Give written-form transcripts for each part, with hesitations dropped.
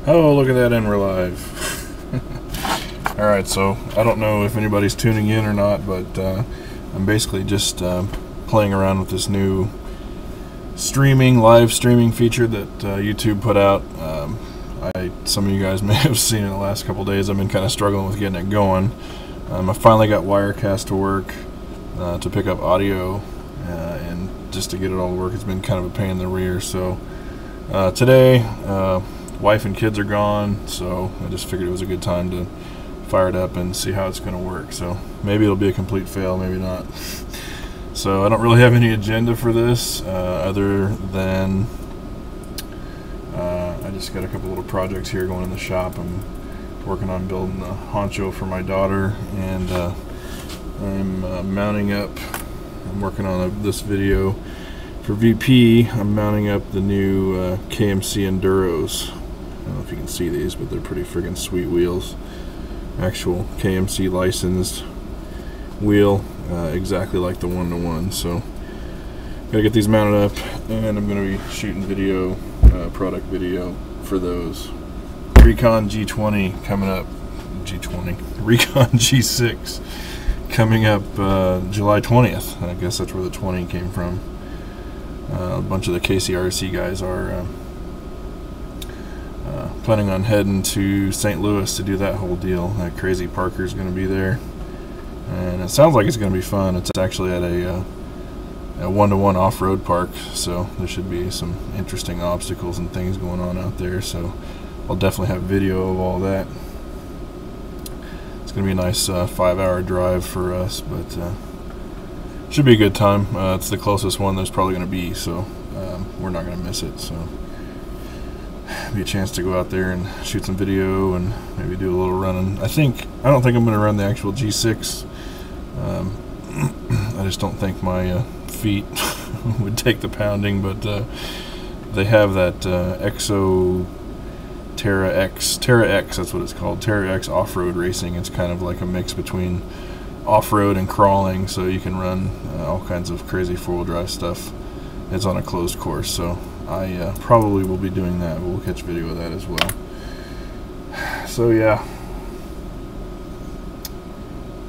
Oh, look at that, and we're live. Alright, so I don't know if anybody's tuning in or not, but I'm basically just playing around with this new live streaming feature that YouTube put out. Some of you guys may have seen in the last couple days. I've been kind of struggling with getting it going. I finally got Wirecast to work to pick up audio, and just to get it all to work, it's been kind of a pain in the rear. So today, wife and kids are gone, so I just figured it was a good time to fire it up and see how it's going to work. So maybe it'll be a complete fail, maybe not. So I don't really have any agenda for this other than I just got a couple little projects here going in the shop. I'm working on building the honcho for my daughter, and I'm mounting up. I'm working on this video for VP. I'm mounting up the new KMC Enduros. I don't know if you can see these, but they're pretty friggin' sweet wheels. Actual KMC licensed wheel, exactly like the 1-to-1. So gotta get these mounted up, and I'm gonna be shooting video, product video for those. Recon G20 coming up. Recon G6 coming up July 20th. I guess that's where the 20 came from. A bunch of the KCRC guys are planning on heading to St. Louis to do that whole deal. That crazy Parker's going to be there, and it sounds like it's going to be fun. It's actually at a 1-to-1 off-road park, so there should be some interesting obstacles and things going on out there. So I'll definitely have video of all that. It's going to be a nice 5-hour drive for us, but should be a good time. It's the closest one there's probably going to be, so we're not going to miss it. So be a chance to go out there and shoot some video and maybe do a little running. I don't think I'm going to run the actual G6. I just don't think my feet would take the pounding, but they have that Exo Terra X, that's what it's called, Terra X off-road racing. It's kind of like a mix between off-road and crawling, so you can run all kinds of crazy four-wheel drive stuff. It's on a closed course, so I probably will be doing that, but we'll catch video of that as well. So yeah.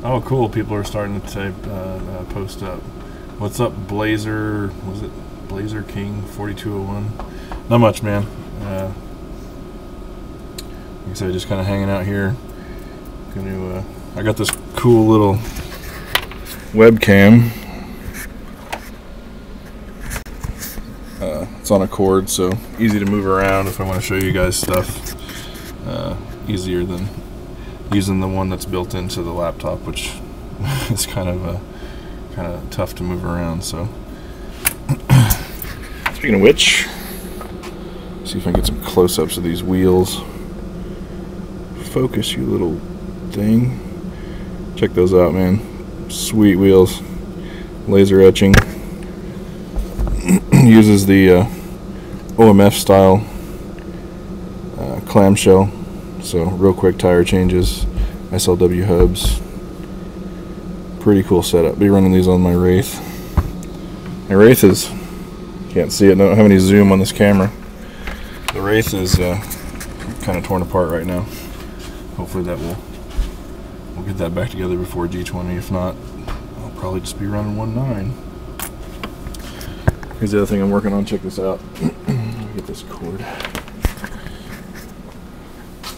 Oh cool, people are starting to type, post up. What's up, Blazer? Was it Blazer King 4201? Not much, man. Like I said, just kind of hanging out here. I got this cool little webcam. It's on a cord, so easy to move around if I want to show you guys stuff. Easier than using the one that's built into the laptop, which is kind of tough to move around. So speaking of which, see if I can get some close-ups of these wheels. Focus, you little thing. Check those out, man. Sweet wheels. Laser etching. Uses the OMF style clamshell, so real quick tire changes, SLW hubs. Pretty cool setup. Be running these on my Wraith. My Wraith is, can't see it, I don't have any zoom on this camera. The Wraith is kind of torn apart right now. Hopefully that we'll get that back together before G20. If not, I'll probably just be running 1.9. Here's the other thing I'm working on. Check this out. Let me get this cord.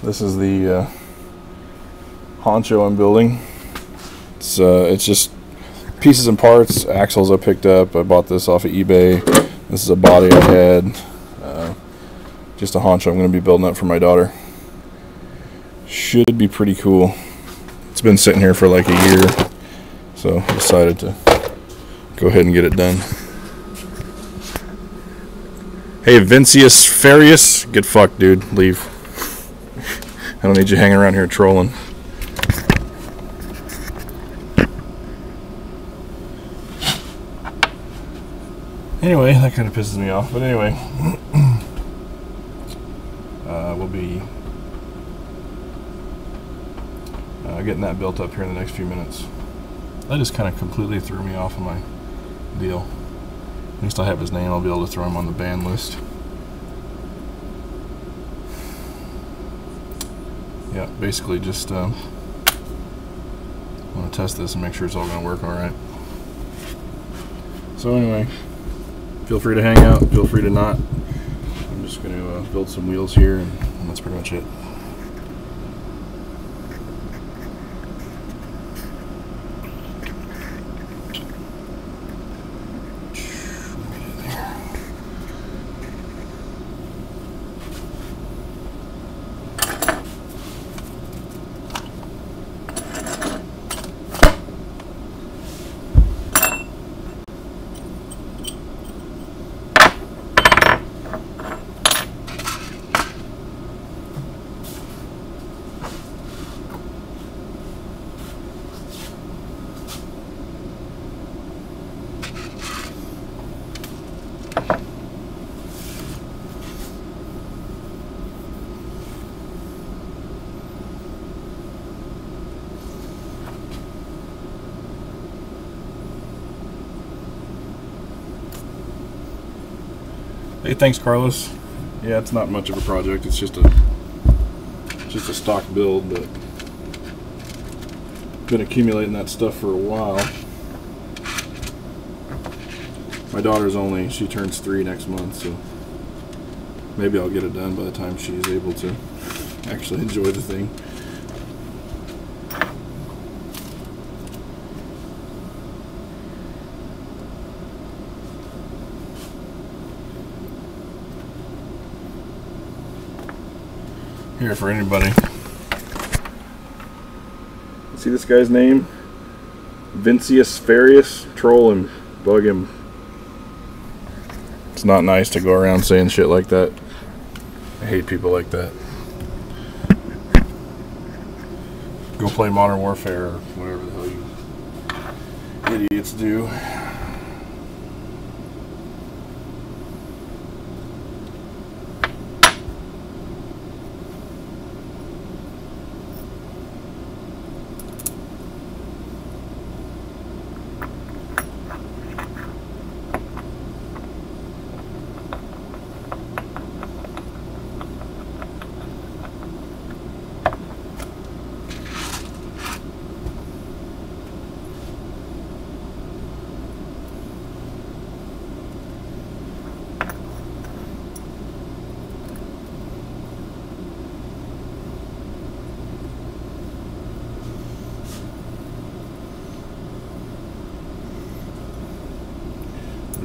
This is the honcho I'm building. It's just pieces and parts, axles I picked up. I bought this off of eBay. This is a body I had. Just a honcho I'm going to be building up for my daughter. Should be pretty cool. It's been sitting here for like a year, so I decided to go ahead and get it done. Hey, Vincius Farius, get fucked, dude. Leave. I don't need you hanging around here trolling. Anyway, that kind of pisses me off. But anyway, we'll be getting that built up here in the next few minutes. That just kind of completely threw me off of my deal. At least I have his name. I'll be able to throw him on the ban list. yeah, basically just want to test this and make sure it's all going to work all right. So anyway, feel free to hang out, feel free to not. I'm just going to build some wheels here, and that's pretty much it. Hey, thanks, Carlos. Yeah, it's not much of a project. It's just a stock build, but been accumulating that stuff for a while. My daughter's she turns 3 next month, so maybe I'll get it done by the time she's able to actually enjoy the thing. Here for anybody. See this guy's name? Vincius Farius. Troll him. Bug him. It's not nice to go around saying shit like that. I hate people like that. Go play Modern Warfare or whatever the hell you idiots do.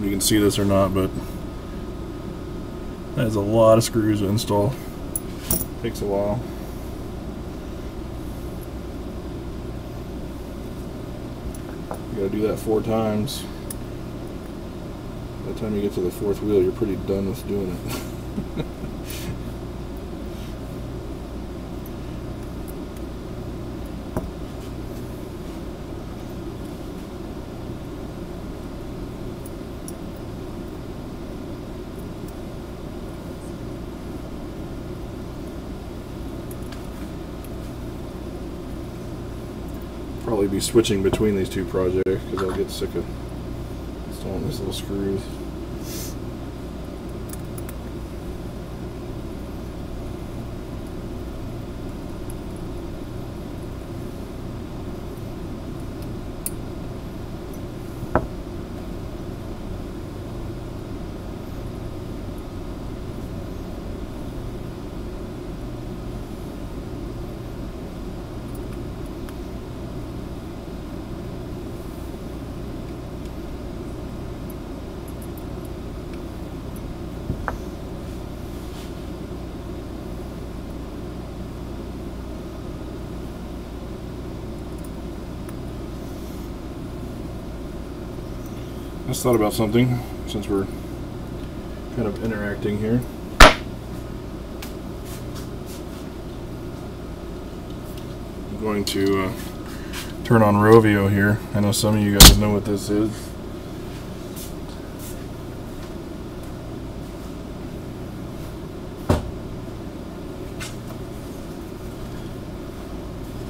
You can see this or not, but that is a lot of screws to install. Takes a while. You gotta do that 4 times. By the time you get to the 4th wheel, you're pretty done with doing it. Probably be switching between these 2 projects because I'll get sick of installing these little screws. I just thought about something since we're kind of interacting here. I'm going to turn on Rovio here. I know some of you guys know what this is.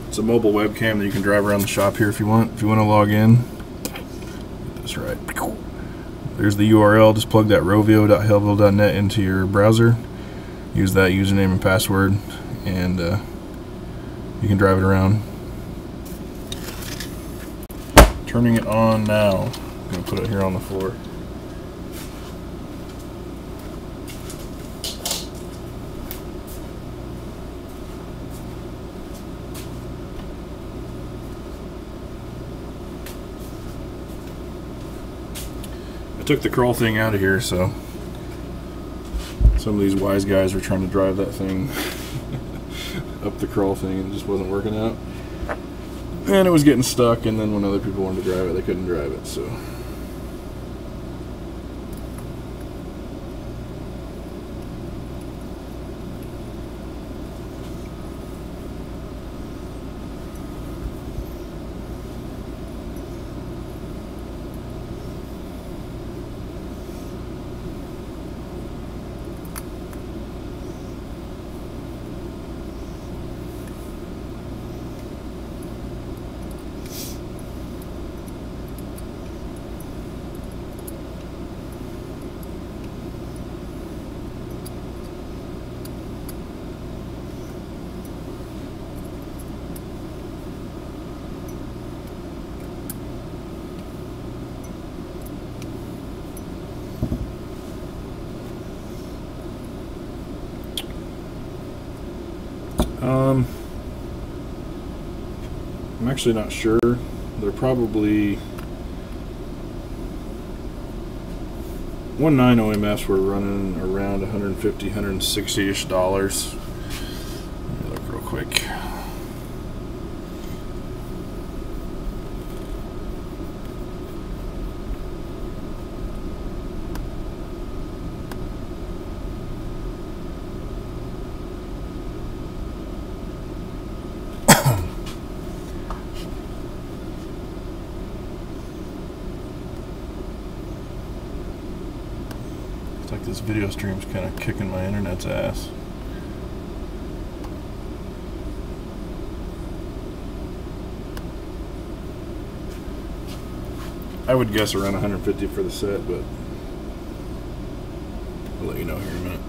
It's a mobile webcam that you can drive around the shop here if you want. If you want to log in, get this right. There's the URL. Just plug that rovio.helville.net into your browser. Use that username and password, and you can drive it around. Turning it on now. I'm going to put it here on the floor. I took the crawl thing out of here, so some of these wise guys were trying to drive that thing up the crawl thing and it just wasn't working out. And it was getting stuck, and then when other people wanted to drive it, they couldn't drive it, so. I'm actually not sure. They're probably 1.9 OMFs were running around $150, $160-ish. Let me look real quick. Like this video stream's kind of kicking my internet's ass. I would guess around 150 for the set, but I'll let you know here in a minute.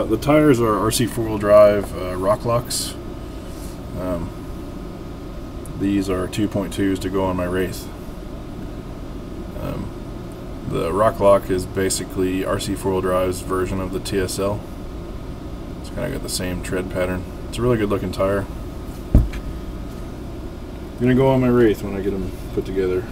The tires are RC four-wheel drive Rock Locks. These are 2.2s to go on my Wraith. The Rock Lock is basically RC four-wheel drive's version of the TSL. It's kind of got the same tread pattern. It's a really good looking tire. I'm gonna go on my Wraith when I get them put together.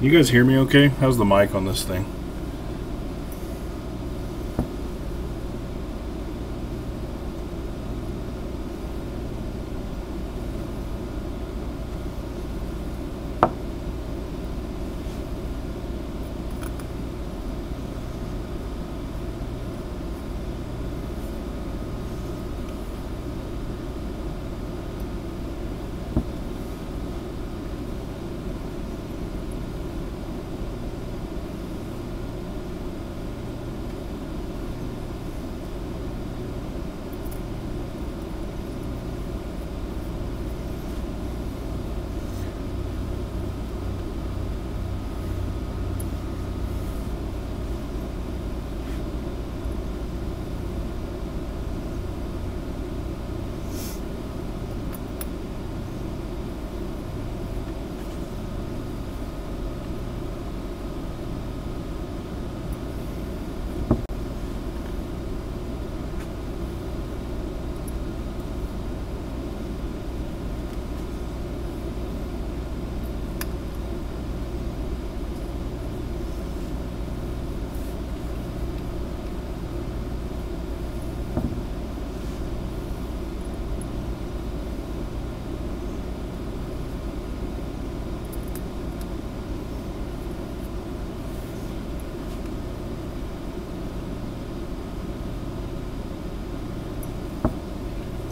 You guys hear me okay? How's the mic on this thing?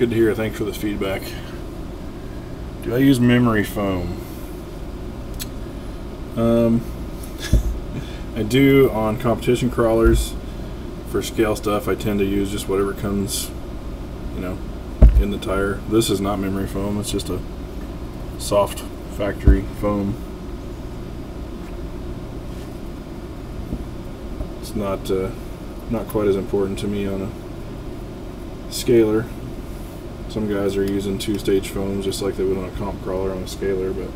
good to hear. Thanks for the feedback. Do I use memory foam? I do on competition crawlers. For scale stuff, I tend to use just whatever comes, you know, in the tire. This is not memory foam. It's just a soft factory foam. It's not quite as important to me on a scaler. Some guys are using two-stage foams just like they would on a comp crawler on a scaler, but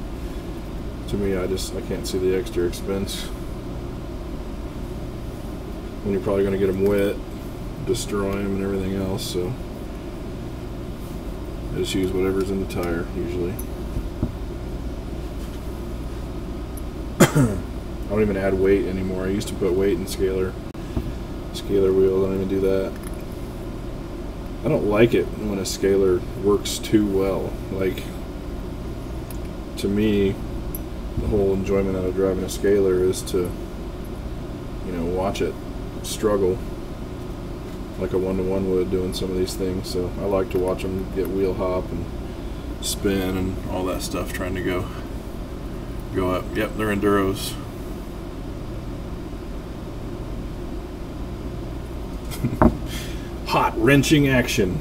to me, I can't see the extra expense when you're probably going to get them wet, destroy them and everything else. So I just use whatever's in the tire usually. I don't even add weight anymore. I used to put weight in scaler wheels. I don't even do that. I don't like it when a scaler works too well. Like, to me, the whole enjoyment out of driving a scaler is to, you know, watch it struggle like a one-to-one would doing some of these things. So I like to watch them get wheel hop and spin and all that stuff, trying to go up. Yep, they're enduros. Hot wrenching action.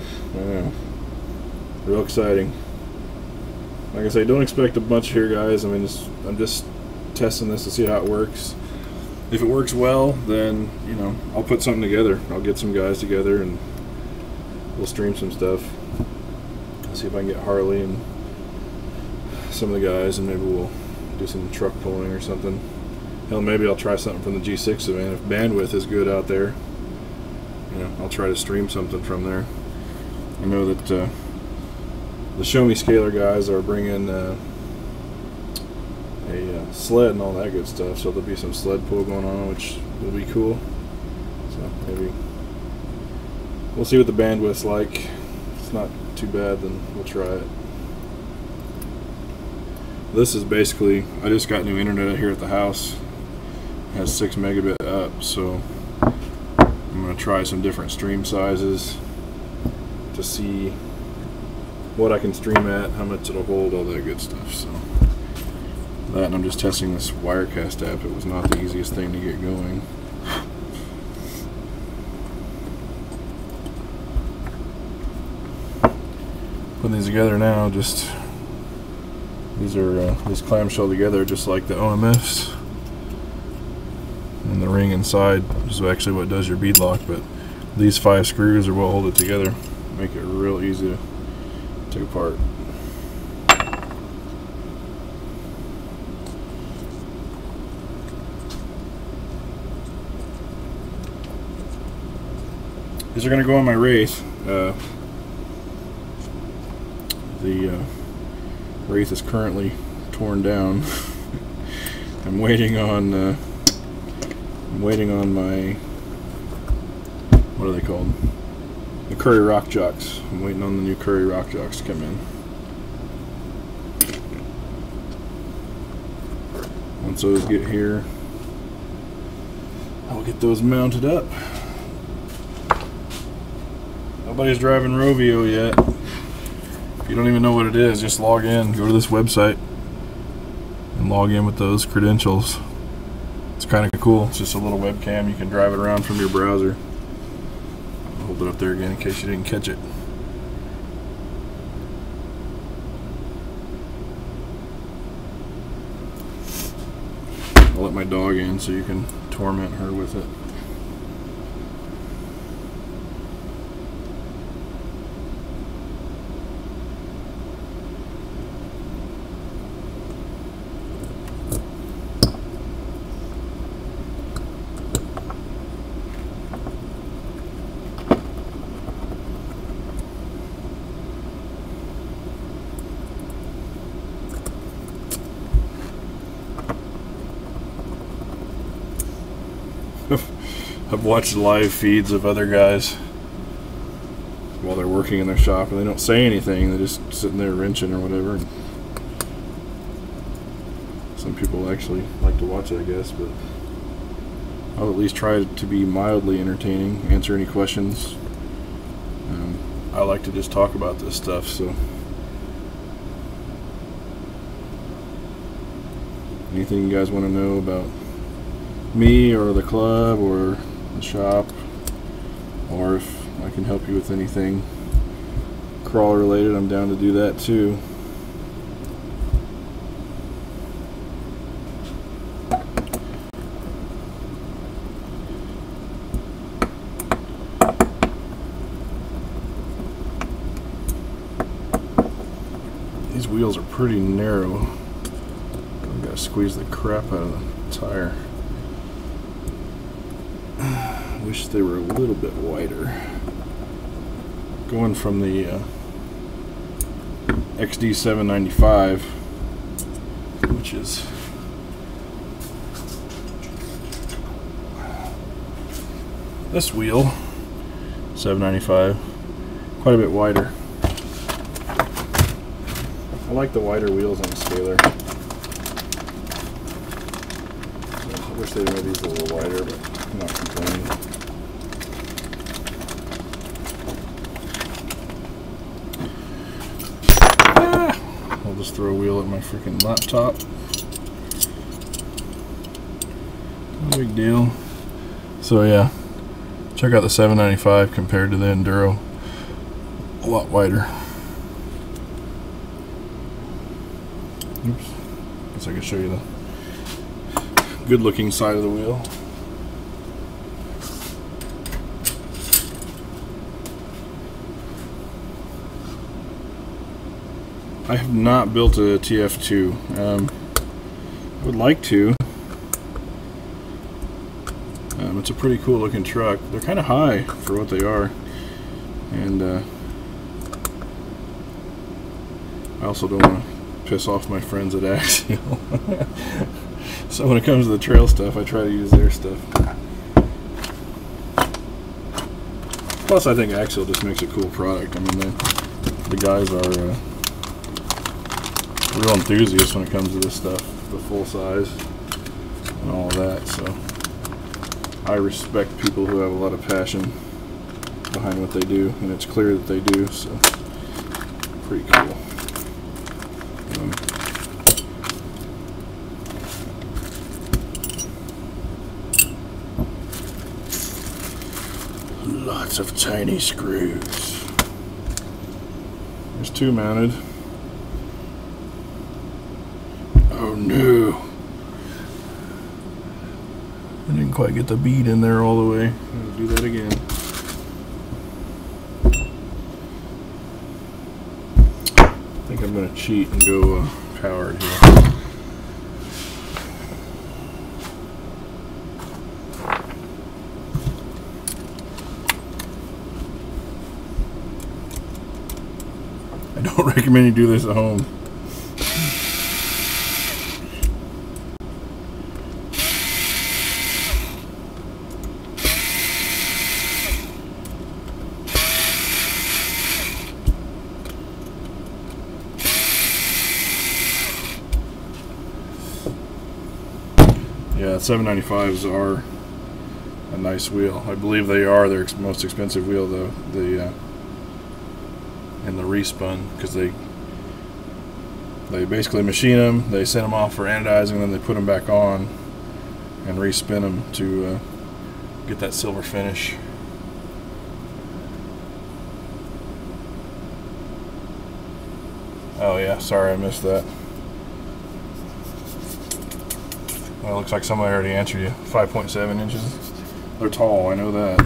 Real exciting. Like I say, don't expect a bunch here, guys. I mean, I'm just testing this to see how it works. If it works well, then, you know, I'll put something together. I'll get some guys together and we'll stream some stuff. See if I can get Harley and some of the guys, and maybe we'll do some truck pulling or something. Hell, maybe I'll try something from the G6 event. If bandwidth is good out there, you know, I'll try to stream something from there. I know that the Show Me Scaler guys are bringing a sled and all that good stuff, so there'll be some sled pull going on, which will be cool. So maybe we'll see what the bandwidth's like. If it's not too bad, then we'll try it. This is basically, I just got new internet here at the house. It has 6 megabit up, so I'm going to try some different stream sizes to see what I can stream at, how much it'll hold, all that good stuff. So that, and I'm just testing this Wirecast app. It was not the easiest thing to get going. Putting these together now, just these are this clamshell together just like the OMFs, and the ring inside is actually what does your bead lock, but these 5 screws are what hold it together, make it real easy to take apart. These are going to go on my Wraith. The Wraith is currently torn down. I'm waiting on my, what are they called? The Curry Rock Jocks. I'm waiting on the new Curry Rock Jocks to come in. Once those get here, I'll get those mounted up. Nobody's driving Rovio yet. If you don't even know what it is, just log in, go to this website, and log in with those credentials. It's kind of cool. It's just a little webcam. You can drive it around from your browser. I'll hold it up there again in case you didn't catch it. I'll let my dog in so you can torment her with it. I've watched live feeds of other guys while they're working in their shop, and they don't say anything. They're just sitting there wrenching or whatever. Some people actually like to watch it, I guess, but I'll at least try to be mildly entertaining, answer any questions. I like to just talk about this stuff. So anything you guys want to know about me or the club or the shop, or if I can help you with anything crawl related, I'm down to do that too. These wheels are pretty narrow. I've got to squeeze the crap out of the tire. Wish they were a little bit wider. Going from the XD 795, which is this wheel, 795, quite a bit wider. I like the wider wheels on the Scalar. I wish they made these a little wider, but I'm not complaining. I'll just throw a wheel at my freaking laptop. No big deal. So yeah, check out the 795 compared to the Enduro. A lot wider. Oops. Guess I could show you the good looking side of the wheel. I have not built a TF2. I would like to. It's a pretty cool looking truck. They're kind of high for what they are, and I also don't want to piss off my friends at Axial. So when it comes to the trail stuff, I try to use their stuff. Plus I think Axial just makes a cool product. I mean, the guys are real enthusiasts when it comes to this stuff, the full size and all of that, so I respect people who have a lot of passion behind what they do, and it's clear that they do, so pretty cool. Lots of tiny screws. There's two mounted. Oh no. I didn't quite get the bead in there all the way. I'm gonna do that again. I think I'm gonna cheat and go powered here. I don't recommend you do this at home. Yeah, 795s are a nice wheel. I believe they are their most expensive wheel, though. And the respun, because they basically machine them, they send them off for anodizing, and then they put them back on and respin them to get that silver finish. Oh yeah, sorry I missed that. Well, it looks like somebody already answered you. 5.7 inches. They're tall, I know that.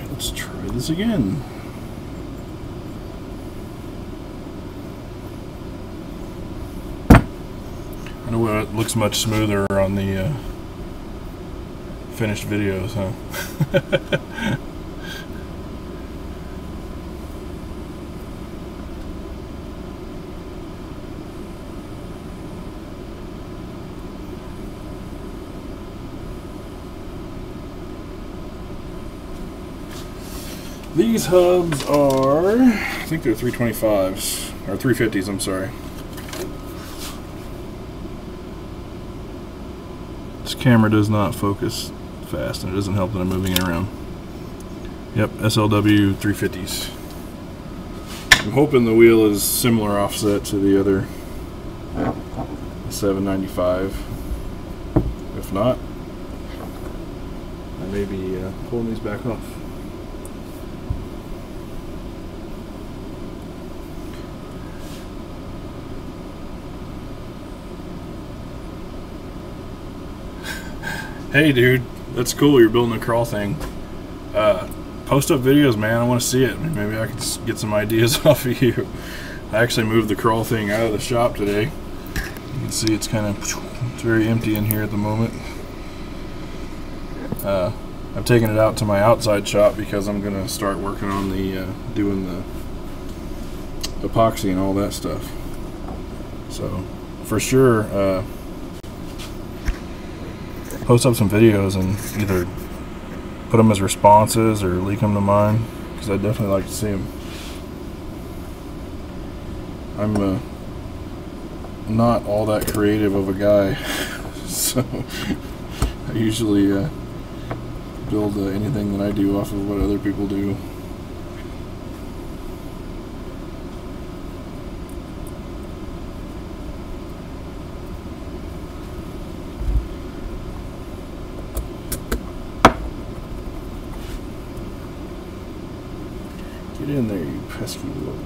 Let's try this again. I know it looks much smoother on the finished videos, huh? These hubs are, I think they're 325s, or 350s, I'm sorry. This camera does not focus fast, and it doesn't help that I'm moving it around. Yep, SLW 350s. I'm hoping the wheel is similar offset to the other 795. If not, I may be pulling these back off. Hey dude, that's cool, you're building a crawl thing. Post up videos, man, I want to see it. Maybe I can get some ideas off of you. I actually moved the crawl thing out of the shop today. You can see it's it's very empty in here at the moment. I've taken it out to my outside shop because I'm going to start working on the doing the epoxy and all that stuff. So for sure, post up some videos and either put them as responses or leak them to mine, because I'd definitely like to see them. I'm not all that creative of a guy, so I usually build anything that I do off of what other people do. Get in there, you pesky little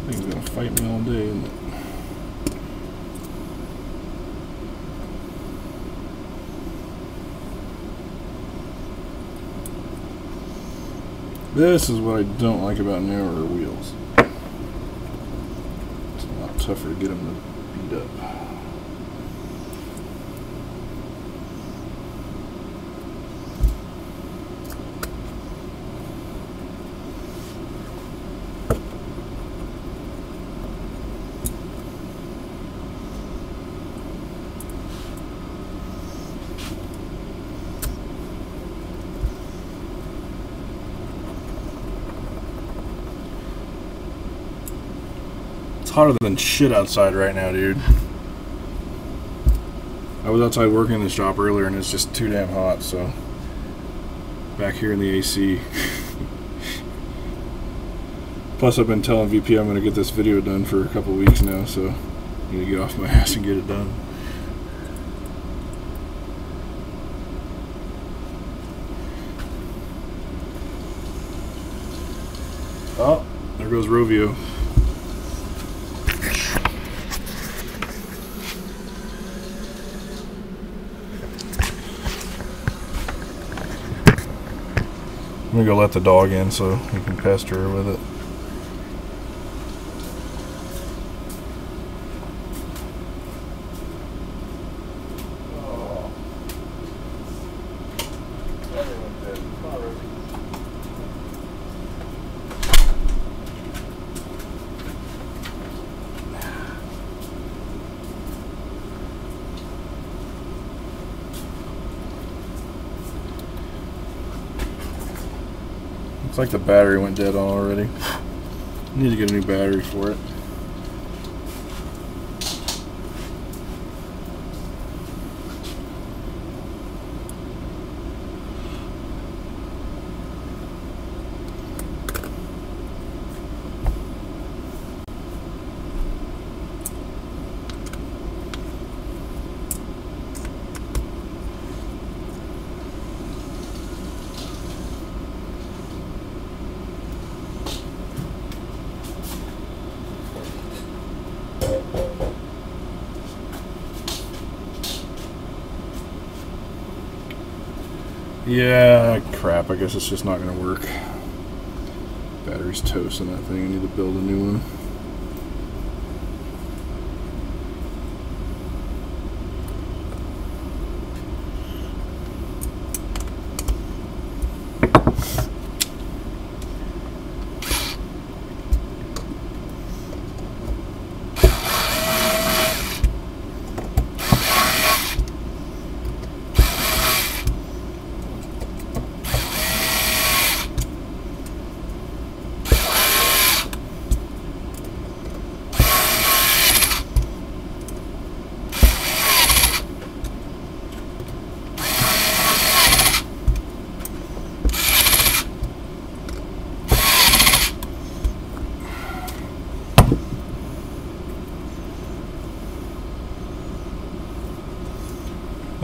thing's gonna fight me all day, isn't it? This is what I don't like about narrower wheels. It's a lot tougher to get them to beat up. Hotter than shit outside right now, dude. I was outside working in the shop earlier and it's just too damn hot, so back here in the AC. Plus I've been telling VP I'm going to get this video done for a couple weeks now, so I need to get off my ass and get it done. Oh, there goes Rovio. I'm gonna go let the dog in so we can pester her with it. Looks like the battery went dead on already. Need to get a new battery for it. Yeah, crap, I guess it's just not going to work. Battery's toast on that thing. I need to build a new one.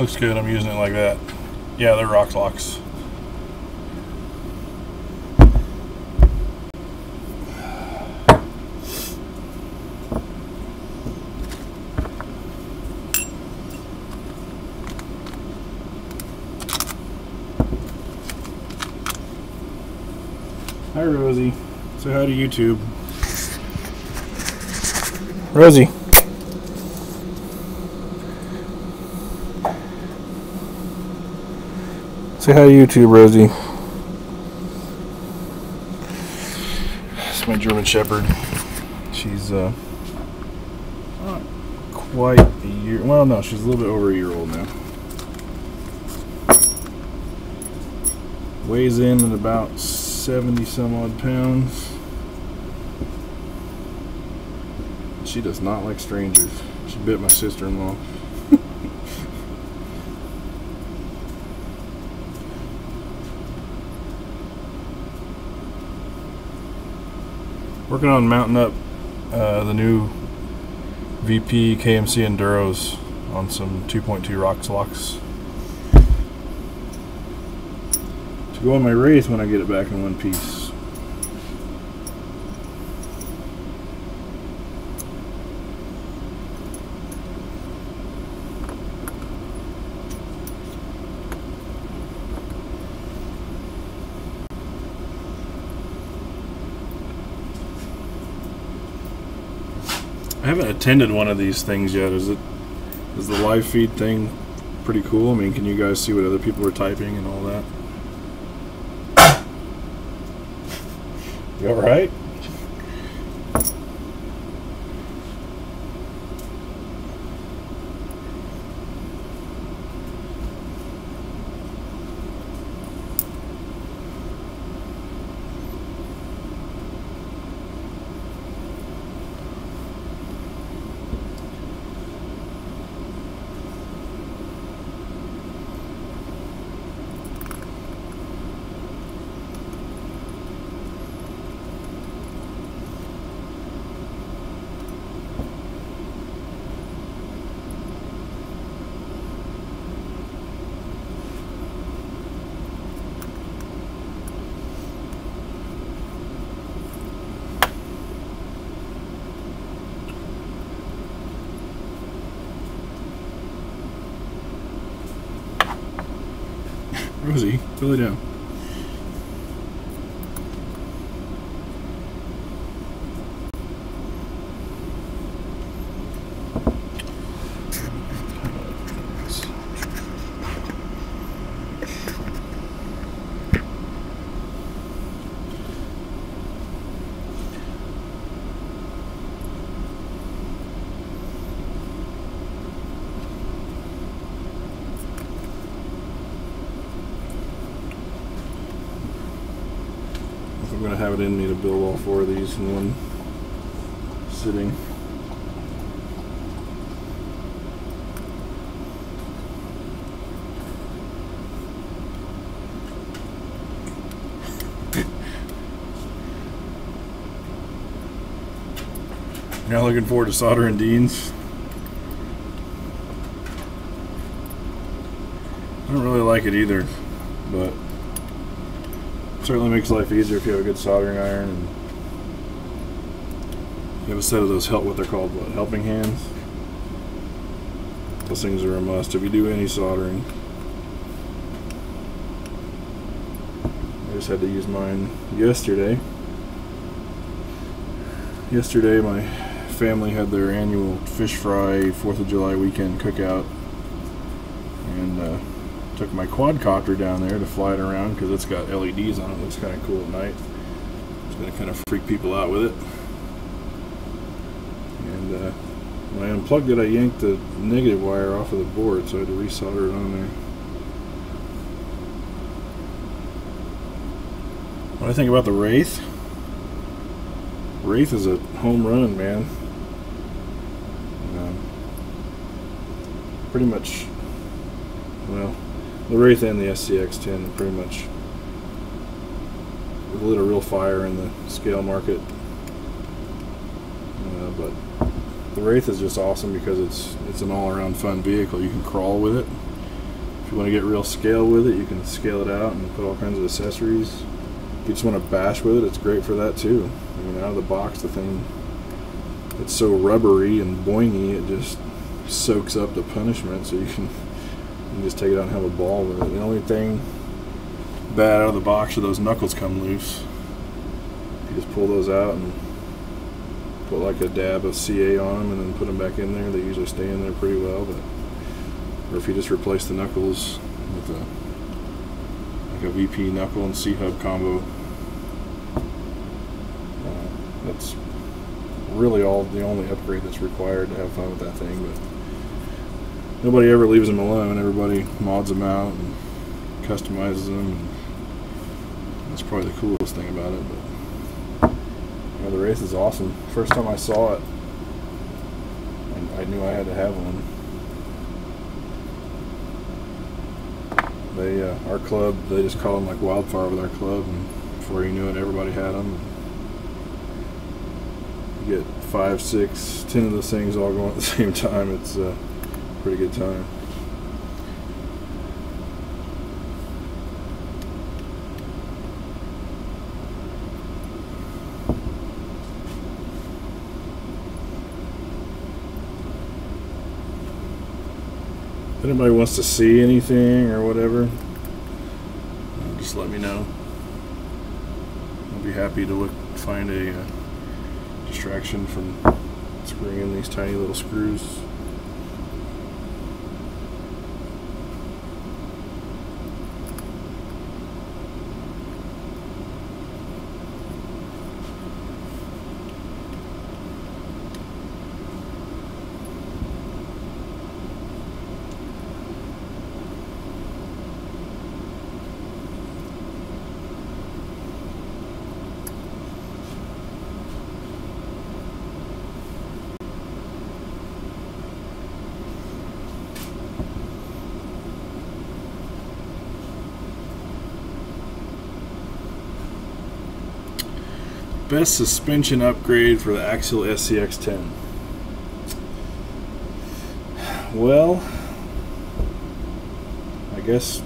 Looks good. I'm using it like that. Yeah, they're rock locks. Hi, Rosie. Say hi to YouTube. Rosie. Say hi to YouTube, Rosie. It's my German Shepherd. She's not quite a year. Well, no, she's a little bit over a year old now. Weighs in at about 70 some odd pounds. She does not like strangers. She bit my sister-in-law. Working on mounting up the new VP KMC Enduros on some 2.2 rock locks to go on my Wraith when I get it back in one piece. I haven't attended one of these things yet. Is the live feed thing pretty cool? I mean, can you guys see what other people are typing and all that? You all right? Rosie, fill it down. I'm going to have it in me to build all four of these in one sitting. Now looking forward to soldering Deans. I don't really like it either, but certainly makes life easier if you have a good soldering iron and you have a set of those what they're called, what, helping hands. Those things are a must if you do any soldering. I just had to use mine yesterday. Yesterday my family had their annual fish fry 4th of July weekend cookout, and took my quadcopter down there to fly it around because it's got LEDs on it. It looks kind of cool at night. It's going to kind of freak people out with it. And when I unplugged it, I yanked the negative wire off of the board, so I had to resolder it on there. What I think about the Wraith? Wraith is a home run, man. Pretty much, well, the Wraith and the SCX-10 pretty much lit a real fire in the scale market. But the Wraith is just awesome because it's an all-around fun vehicle. You can crawl with it. you want to get real scale with it, you can scale it out and put all kinds of accessories. If you just want to bash with it, it's great for that too. I mean, out of the box, the thing, it's so rubbery and boingy, it just soaks up the punishment, so you can just take it out and have a ball with it. The only thing bad out of the box are those knuckles come loose. You just pull those out and put like a dab of CA on them and then put them back in there. They usually stay in there pretty well. But or if you just replace the knuckles with like a VP knuckle and C-hub combo, that's really the only upgrade that's required to have fun with that thing. But nobody ever leaves them alone. Everybody mods them out and customizes them, and that's probably the coolest thing about it. But yeah, the Wraith is awesome. First time I saw it, I knew I had to have one. Our club, they just call them like wildfire with our club, and before you knew it, everybody had them. You get 5, 6, 10 of those things all going at the same time. It's a pretty good time. If anybody wants to see anything or whatever, just let me know. I'll be happy to find a distraction from screwing in these tiny little screws. Best suspension upgrade for the Axial SCX10. Well, I guess,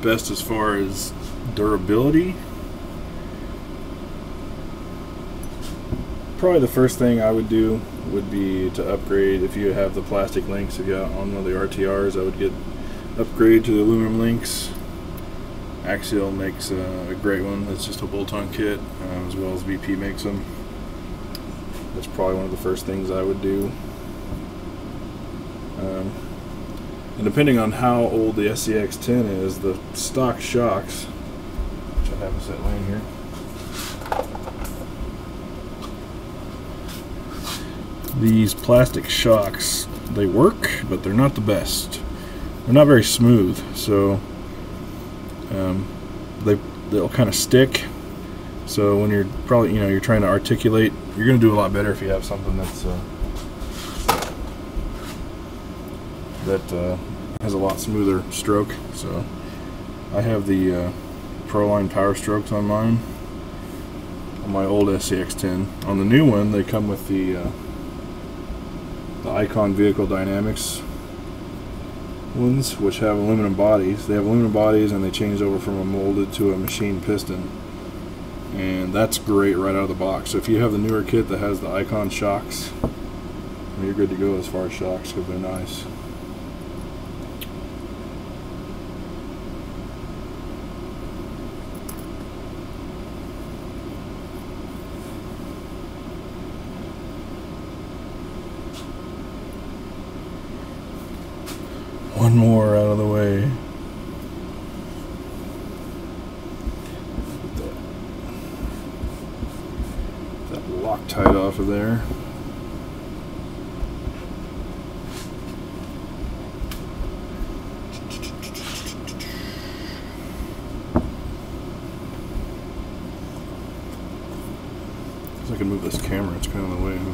best as far as durability. Probably the first thing I would do would be to upgrade, if you have the plastic links, if you got on one of the RTRs, I would upgrade to the aluminum links. Axial makes a great one. It's just a bolt-on kit, as well as VP makes them. That's probably one of the first things I would do. And depending on how old the SCX10 is, the stock shocks, which I have a set laying here, these plastic shocks, they work, but they're not the best. They're not very smooth, so they'll kind of stick. So when you're you're trying to articulate, you're going to do a lot better if you have something that has a lot smoother stroke. So I have the Proline Power Strokes on mine, on my old SCX10. On the new one, they come with the Icon Vehicle Dynamics ones, which have aluminum bodies. They have aluminum bodies, and they changed over from a molded to a machine piston, and that's great right out of the box. So if you have the newer kit that has the Icon shocks, you're good to go as far as shocks, because they're nice. One more out of the way. Get that Loctite off of there. If I can move this camera, it's kind of in the way, huh?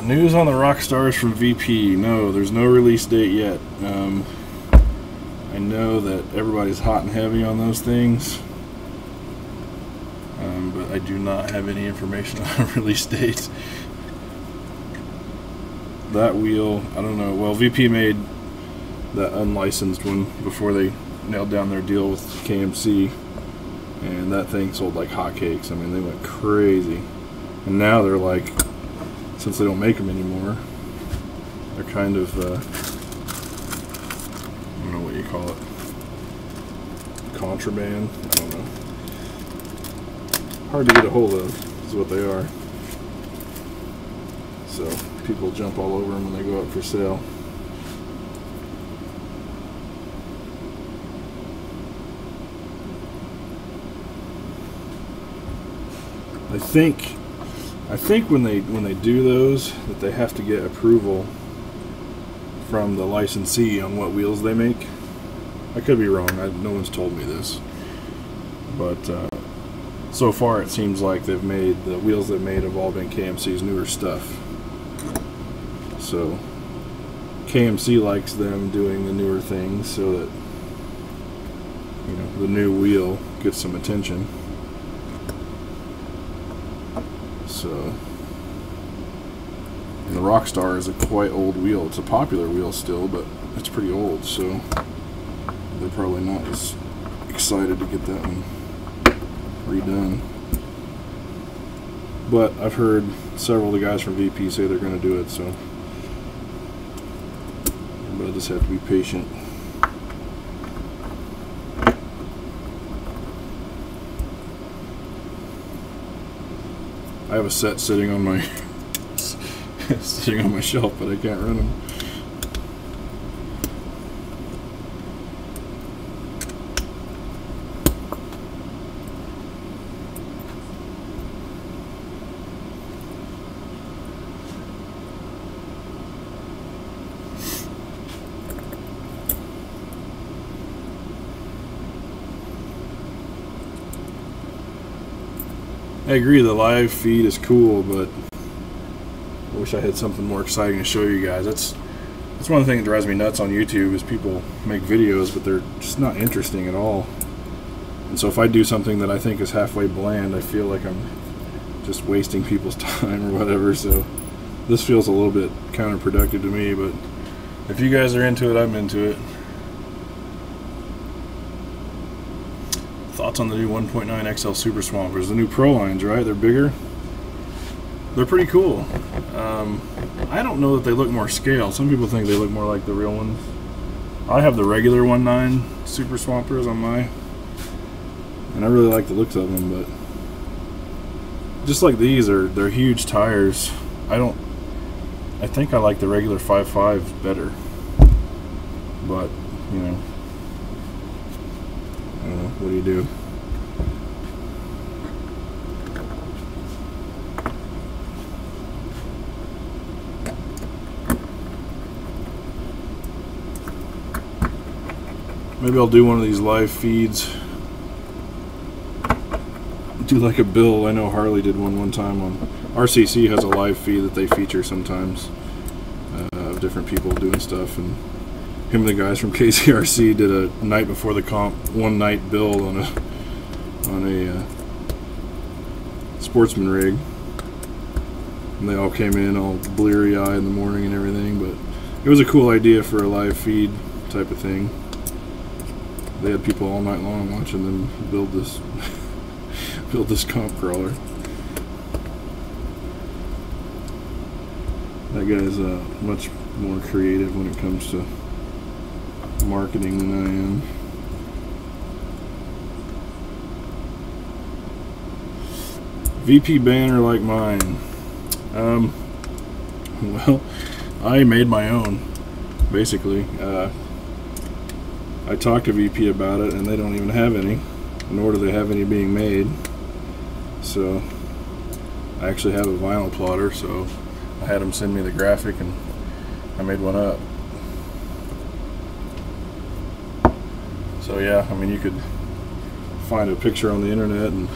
news on the Rockstars from VP. No, there's no release date yet. I know that everybody's hot and heavy on those things, but I do not have any information on a release date. That wheel, I don't know. Well, VP made that unlicensed one before they nailed down their deal with KMC, and that thing sold like hotcakes. I mean, they went crazy. And now they're like, since they don't make them anymore, they're kind of, I don't know what you call it, contraband? I don't know. Hard to get a hold of is what they are. So people jump all over them when they go up for sale. I think when they do those, that they have to get approval from the licensee on what wheels they make. I could be wrong. No one's told me this, but so far it seems like the wheels they've made have all been KMC's newer stuff. So KMC likes them doing the newer things so that, you know, the new wheel gets some attention. So, and the Rockstar is a quite old wheel. It's a popular wheel still, but it's pretty old, so they're probably not as excited to get that one redone. But I've heard several of the guys from VP say they're going to do it, so but I just have to be patient. I have a set sitting on my shelf, but I can't run them. I agree, the live feed is cool, but I wish I had something more exciting to show you guys. That's one of the things that drives me nuts on YouTube is people make videos, but they're just not interesting at all. And so if I do something that I think is halfway bland, I feel like I'm just wasting people's time or whatever. So this feels a little bit counterproductive to me, but if you guys are into it, I'm into it. Thoughts on the new 1.9 XL Super Swampers, the new Pro lines, right? They're bigger. They're pretty cool. I don't know that they look more scale. Some people think they look more like the real ones. I have the regular 1.9 Super Swampers on my, and I really like the looks of them, but just like these, they're huge tires. I think I like the regular 5.5 better, but you know, I don't know, what do you do? Maybe I'll do one of these live feeds. Do like a bill. I know Harley did one time on RCC has a live feed that they feature sometimes of different people doing stuff, and him and the guys from KCRC did a night before the comp, one night build on a sportsman rig, and they all came in all bleary-eyed in the morning and everything. But it was a cool idea for a live feed type of thing. They had people all night long watching them build this build this comp crawler. That guy's much more creative when it comes to marketing than I am. VP banner like mine. Well, I made my own, basically. I talked to VP about it, and they don't even have any, nor do they have any being made. So I actually have a vinyl plotter, so I had them send me the graphic, and I made one up. So yeah, I mean, you could find a picture on the internet and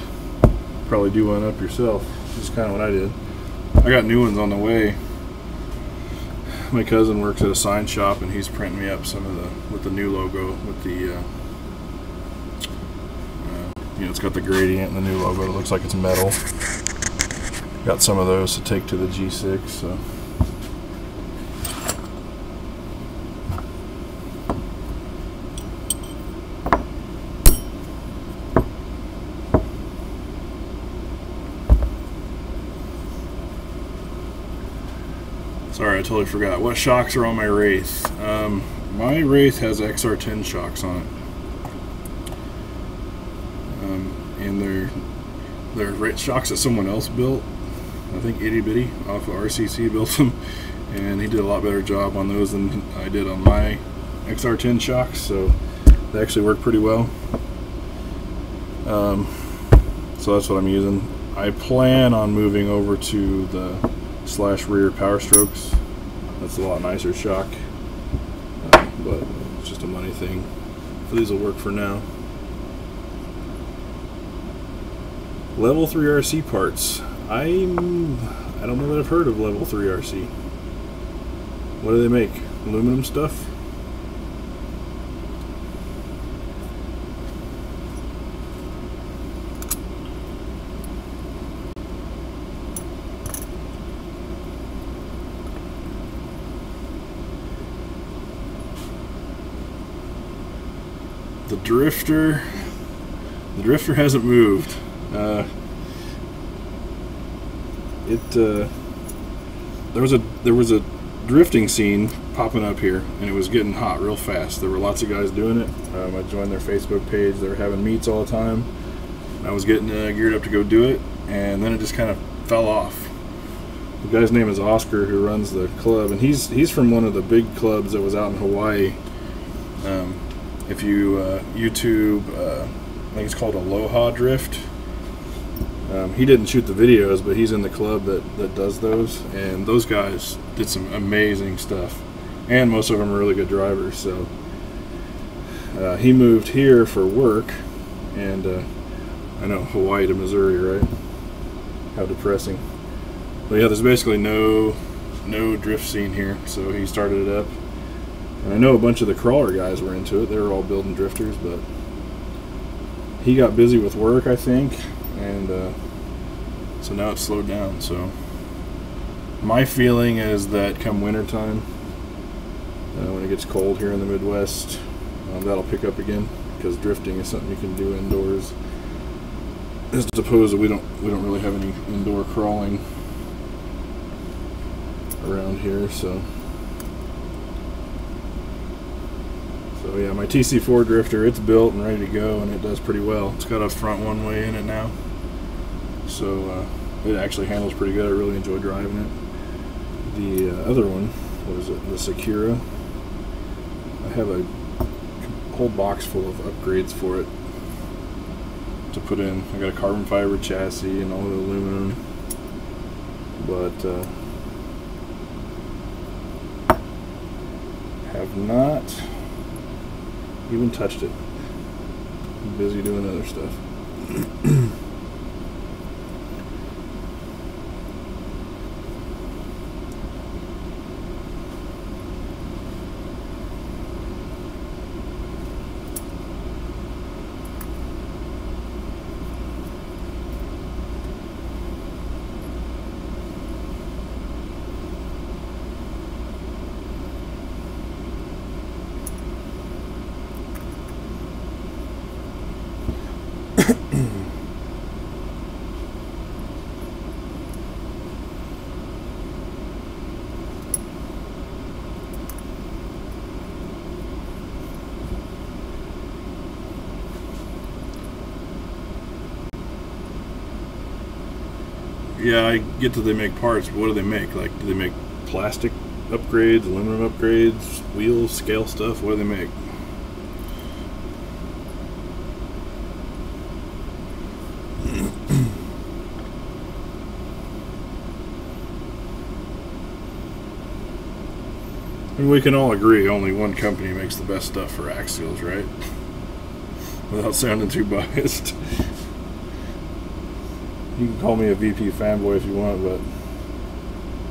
probably do one up yourself. This is kind of what I did. I got new ones on the way. my cousin works at a sign shop, and he's printing me up some of the with the new logo, with the you know, it's got the gradient and the new logo. It looks like it's metal. Got some of those to take to the G6. So. Sorry, I totally forgot. What shocks are on my Wraith? My Wraith has XR10 shocks on it. And they're shocks that someone else built. I think Itty Bitty off of RCC built them. And he did a lot better job on those than I did on my XR10 shocks. So they actually work pretty well. So that's what I'm using. I plan on moving over to the /rear Power Strokes. That's a lot nicer shock, but it's just a money thing. So these will work for now. Level 3 RC parts. I don't know that I've heard of Level 3 RC. What do they make? Aluminum stuff? The drifter hasn't moved. There was a drifting scene popping up here, and it was getting hot real fast. There were lots of guys doing it. I joined their Facebook page. They were having meets all the time. I was getting geared up to go do it, and then it just kind of fell off. The guy's name is Oscar, who runs the club, and he's from one of the big clubs that was out in Hawaii. If you YouTube, I think it's called Aloha Drift. He didn't shoot the videos, but he's in the club that does those, and those guys did some amazing stuff, and most of them are really good drivers. So he moved here for work, and I know, Hawaii to Missouri, right? How depressing. But yeah, there's basically no drift scene here, so he started it up. And I know a bunch of the crawler guys were into it. They were all building drifters, but he got busy with work, I think, and so now it's slowed down. So my feeling is that come wintertime, when it gets cold here in the Midwest, that'll pick up again, because drifting is something you can do indoors, as opposed to we don't really have any indoor crawling around here. So yeah, my TC4 drifter, it's built and ready to go, and it does pretty well. It's got a front one-way in it now, so it actually handles pretty good. I really enjoy driving it. The other one, what is it, the Sakura, I have a whole box full of upgrades for it to put in. I got a carbon fiber chassis and all the aluminum, but have not even touched it. I'm busy doing other stuff. Yeah, I get that they make parts, but what do they make? Like, do they make plastic upgrades, aluminum upgrades, wheels, scale stuff? What do they make? And we can all agree only one company makes the best stuff for axials, right? Without sounding too biased. You can call me a VP fanboy if you want, but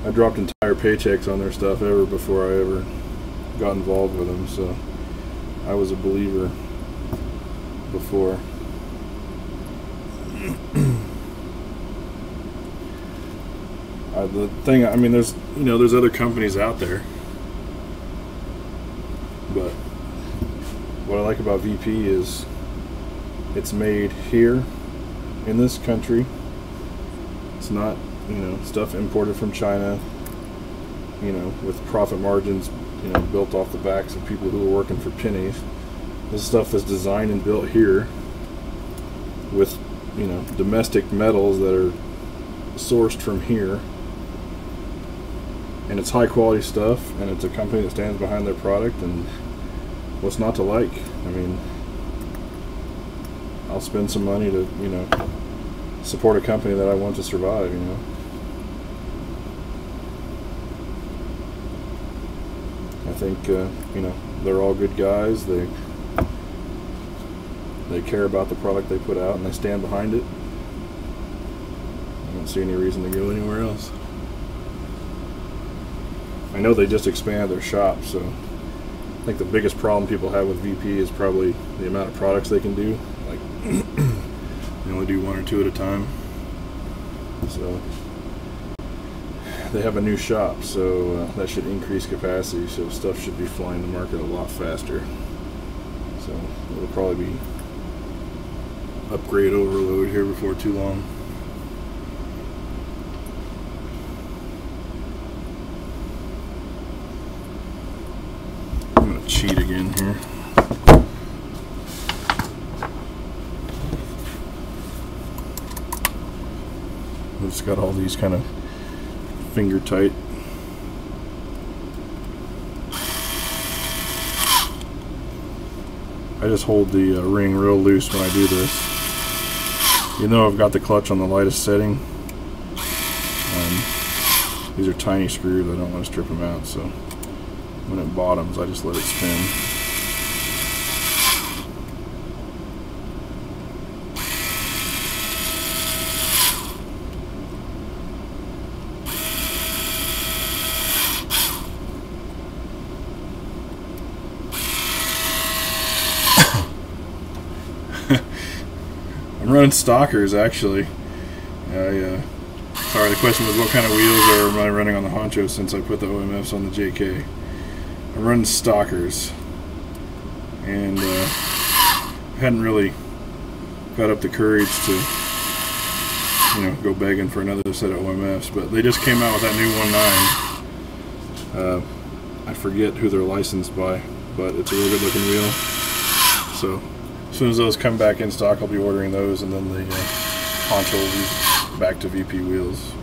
I dropped entire paychecks on their stuff ever before I ever got involved with them, so I was a believer before. The thing, I mean, there's other companies out there, but what I like about VP is it's made here in this country. It's not, stuff imported from China, with profit margins, built off the backs of people who are working for pennies. This stuff is designed and built here with, domestic metals that are sourced from here. And it's high quality stuff, and it's a company that stands behind their product, and what's not to like? I mean, I'll spend some money to, support a company that I want to survive, I think, they're all good guys. They care about the product they put out, and they stand behind it. I don't see any reason to go anywhere else. I know they just expanded their shop, so I think the biggest problem people have with VP is probably the amount of products they can do. Like, they only do one or two at a time. So they have a new shop, so that should increase capacity, so stuff should be flying the market a lot faster. So it'll probably be upgrade overload here before too long. I'm going to cheat again here. It's got all these kind of finger tight. I just hold the ring real loose when I do this. You know, I've got the clutch on the lightest setting. These are tiny screws. I don't want to strip them out, so when it bottoms, I just let it spin. I'm running Stalkers, actually. Sorry, the question was what kind of wheels am I running on the Honcho since I put the OMFs on the JK. I'm running Stalkers, and hadn't really got up the courage to, go begging for another set of OMFs, but they just came out with that new 1.9. I forget who they're licensed by, but it's a real good looking wheel. So as soon as those come back in stock, I'll be ordering those, and then the Honcho will be back to VP wheels.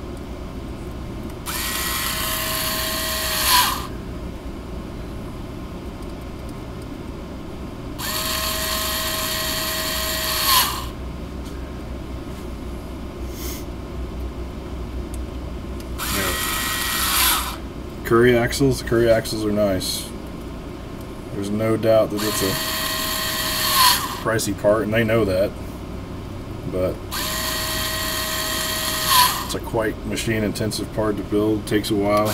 Curry axles. The Curry axles are nice. There's no doubt that it's a pricey part, and they know that, but it's a quite machine intensive part to build. Takes a while,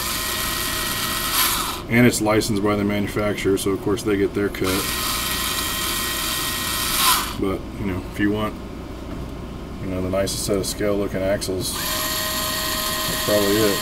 and it's licensed by the manufacturer, so of course they get their cut. But if you want the nicest set of scale looking axles, that's probably it.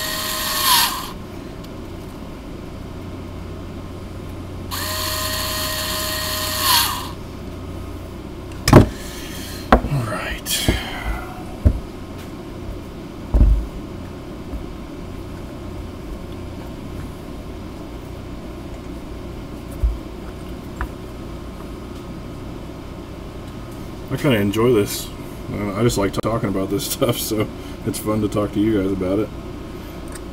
I kind of enjoy this. I just like talking about this stuff, so it's fun to talk to you guys about it.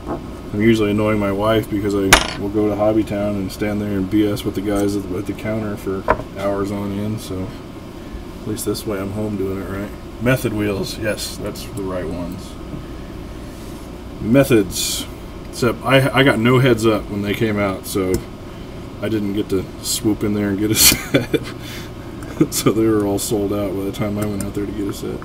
I'm usually annoying my wife because I will go to Hobbytown and stand there and BS with the guys at the counter for hours on end, so at least this way I'm home doing it right. Method wheels, yes, that's the right ones. Methods, except I got no heads up when they came out, so I didn't get to swoop in there and get a set. So they were all sold out by the time I went out there to get a set.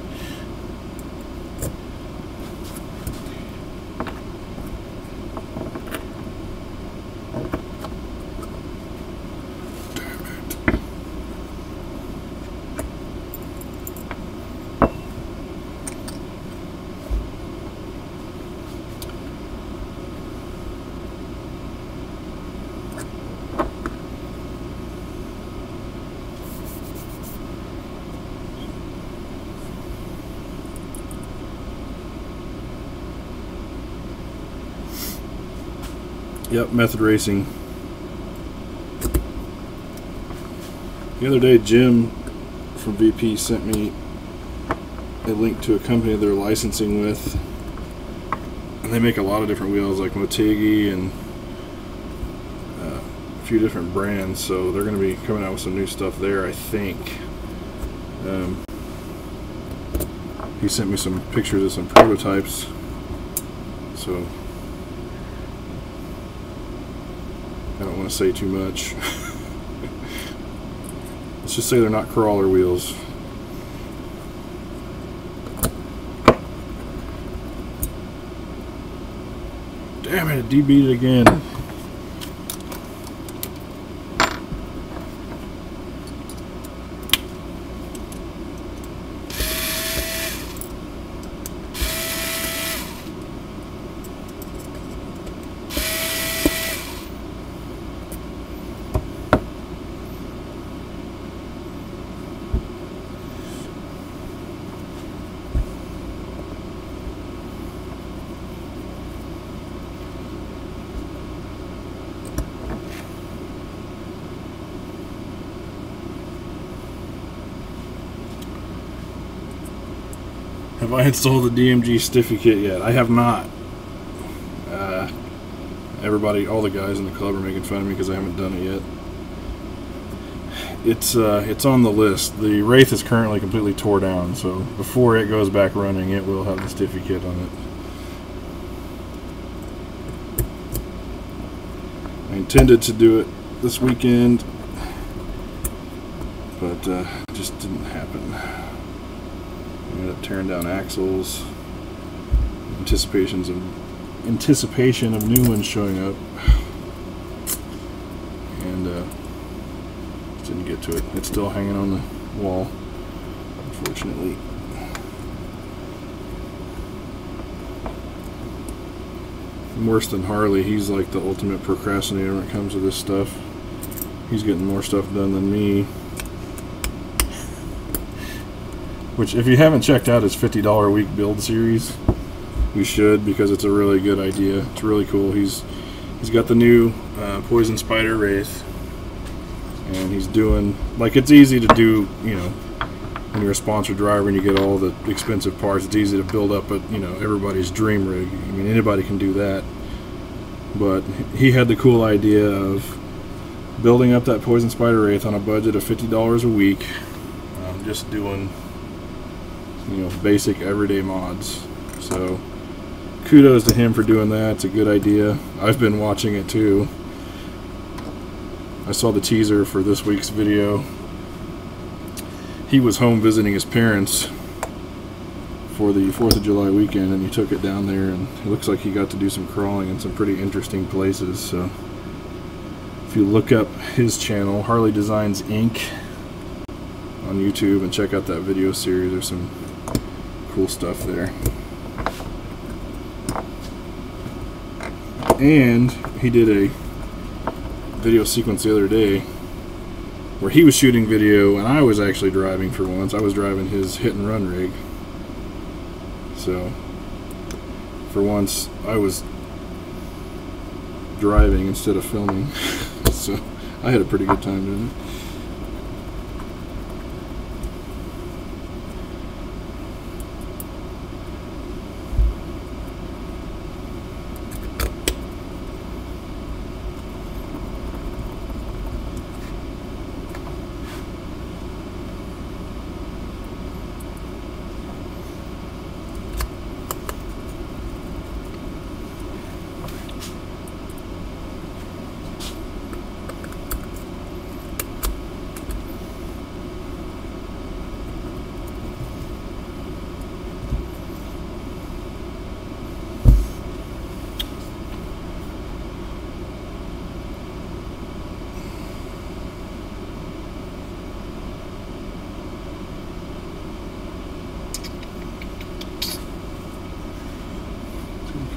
Yep, Method Racing. The other day, Jim from VP sent me a link to a company they're licensing with, and they make a lot of different wheels like Motegi and a few different brands, so they're going to be coming out with some new stuff there, I think. He sent me some pictures of some prototypes, so I don't want to say too much. Let's just say they're not crawler wheels. Damn it, it DB'd it again. Have I installed the DMG Stiffy kit yet? I have not. Everybody, all the guys in the club are making fun of me because I haven't done it yet. It's on the list. The Wraith is currently completely tore down, so before it goes back running, it will have the Stiffy kit on it. I intended to do it this weekend, but it just didn't happen. I ended up tearing down axles, anticipation of new ones showing up, and just didn't get to it. It's still hanging on the wall, unfortunately. I'm worse than Harley. He's like the ultimate procrastinator when it comes to this stuff. He's getting more stuff done than me. Which, if you haven't checked out his $50 a week build series, you should, because it's a really good idea. It's really cool. He's got the new Poison Spider Wraith, and he's doing, like, it's easy to do, you know, when you're a sponsored driver and you get all the expensive parts. It's easy to build up everybody's dream rig. I mean, anybody can do that. But he had the cool idea of building up that Poison Spider Wraith on a budget of $50 a week, just doing, you know, basic everyday mods. So kudos to him for doing that. It's a good idea. I've been watching it too. I saw the teaser for this week's video. He was home visiting his parents for the 4th of July weekend, and he took it down there, and it looks like he got to do some crawling in some pretty interesting places. So if you look up his channel, Harley Designs Inc. on YouTube, and check out that video series, there's some cool stuff there. And he did a video sequence the other day where he was shooting video and I was actually driving for once. I was driving his hit and run rig. So for once I was driving instead of filming. So I had a pretty good time doing it.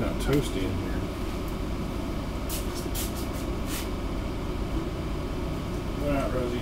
Kind of toasty in here. Come out, Rosie.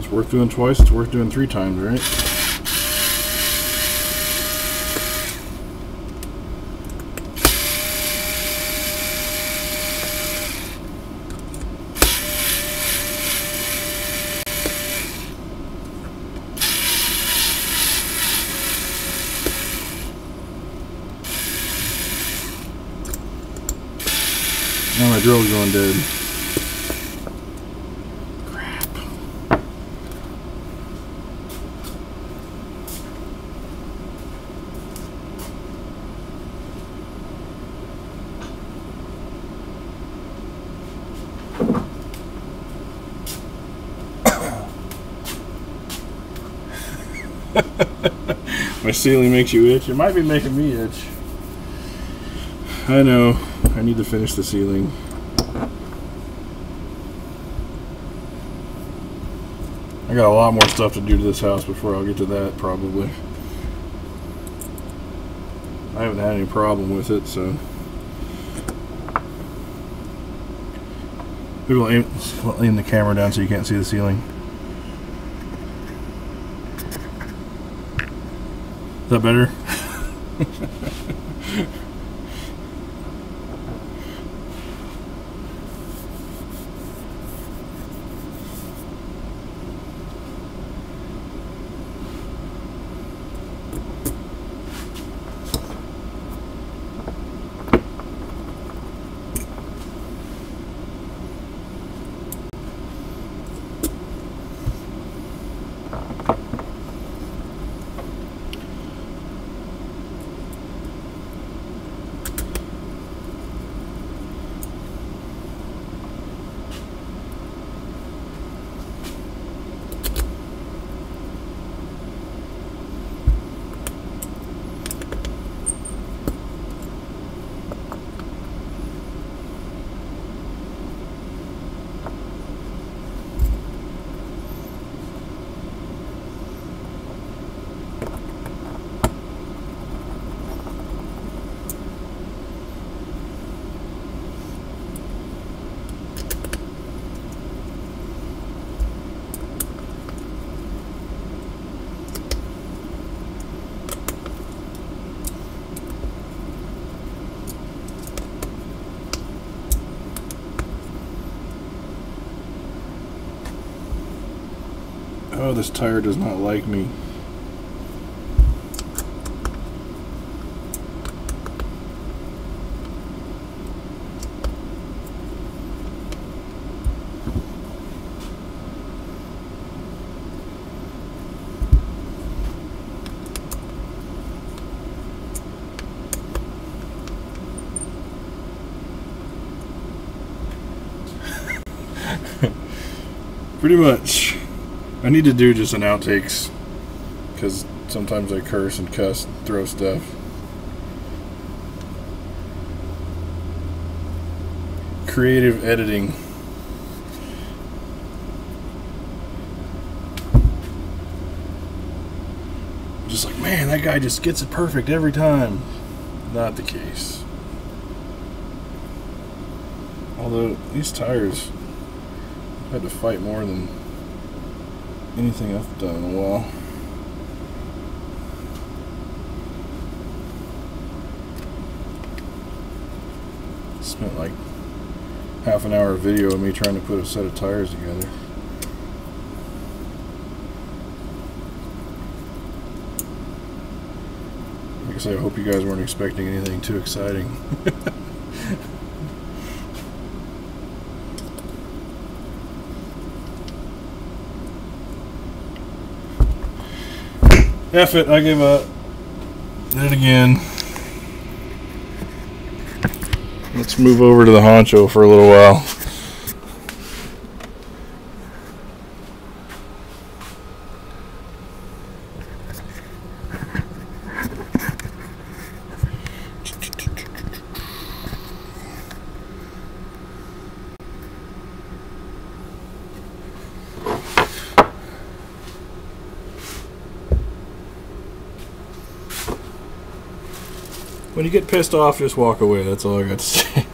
It's worth doing twice, it's worth doing 3 times, right? Now my drill's going dead. Crap. My ceiling makes you itch. It might be making me itch. I know. I need to finish the ceiling. I got a lot more stuff to do to this house before I'll get to that, probably. I haven't had any problem with it, so. Maybe I'll aim the camera down so you can't see the ceiling. Is that better? Oh, this tire does not like me. Pretty much. I need to do just an outtakes because sometimes I curse and cuss and throw stuff. Creative editing. Just like, man, that guy just gets it perfect every time. Not the case. Although these tires, I've had to fight more than anything I've done in a while. Spent like half an hour video of me trying to put a set of tires together. Like I say, I hope you guys weren't expecting anything too exciting. F it, I give up. Did it again. Let's move over to the honcho for a little while. When you get pissed off, just walk away. That's all I got to say.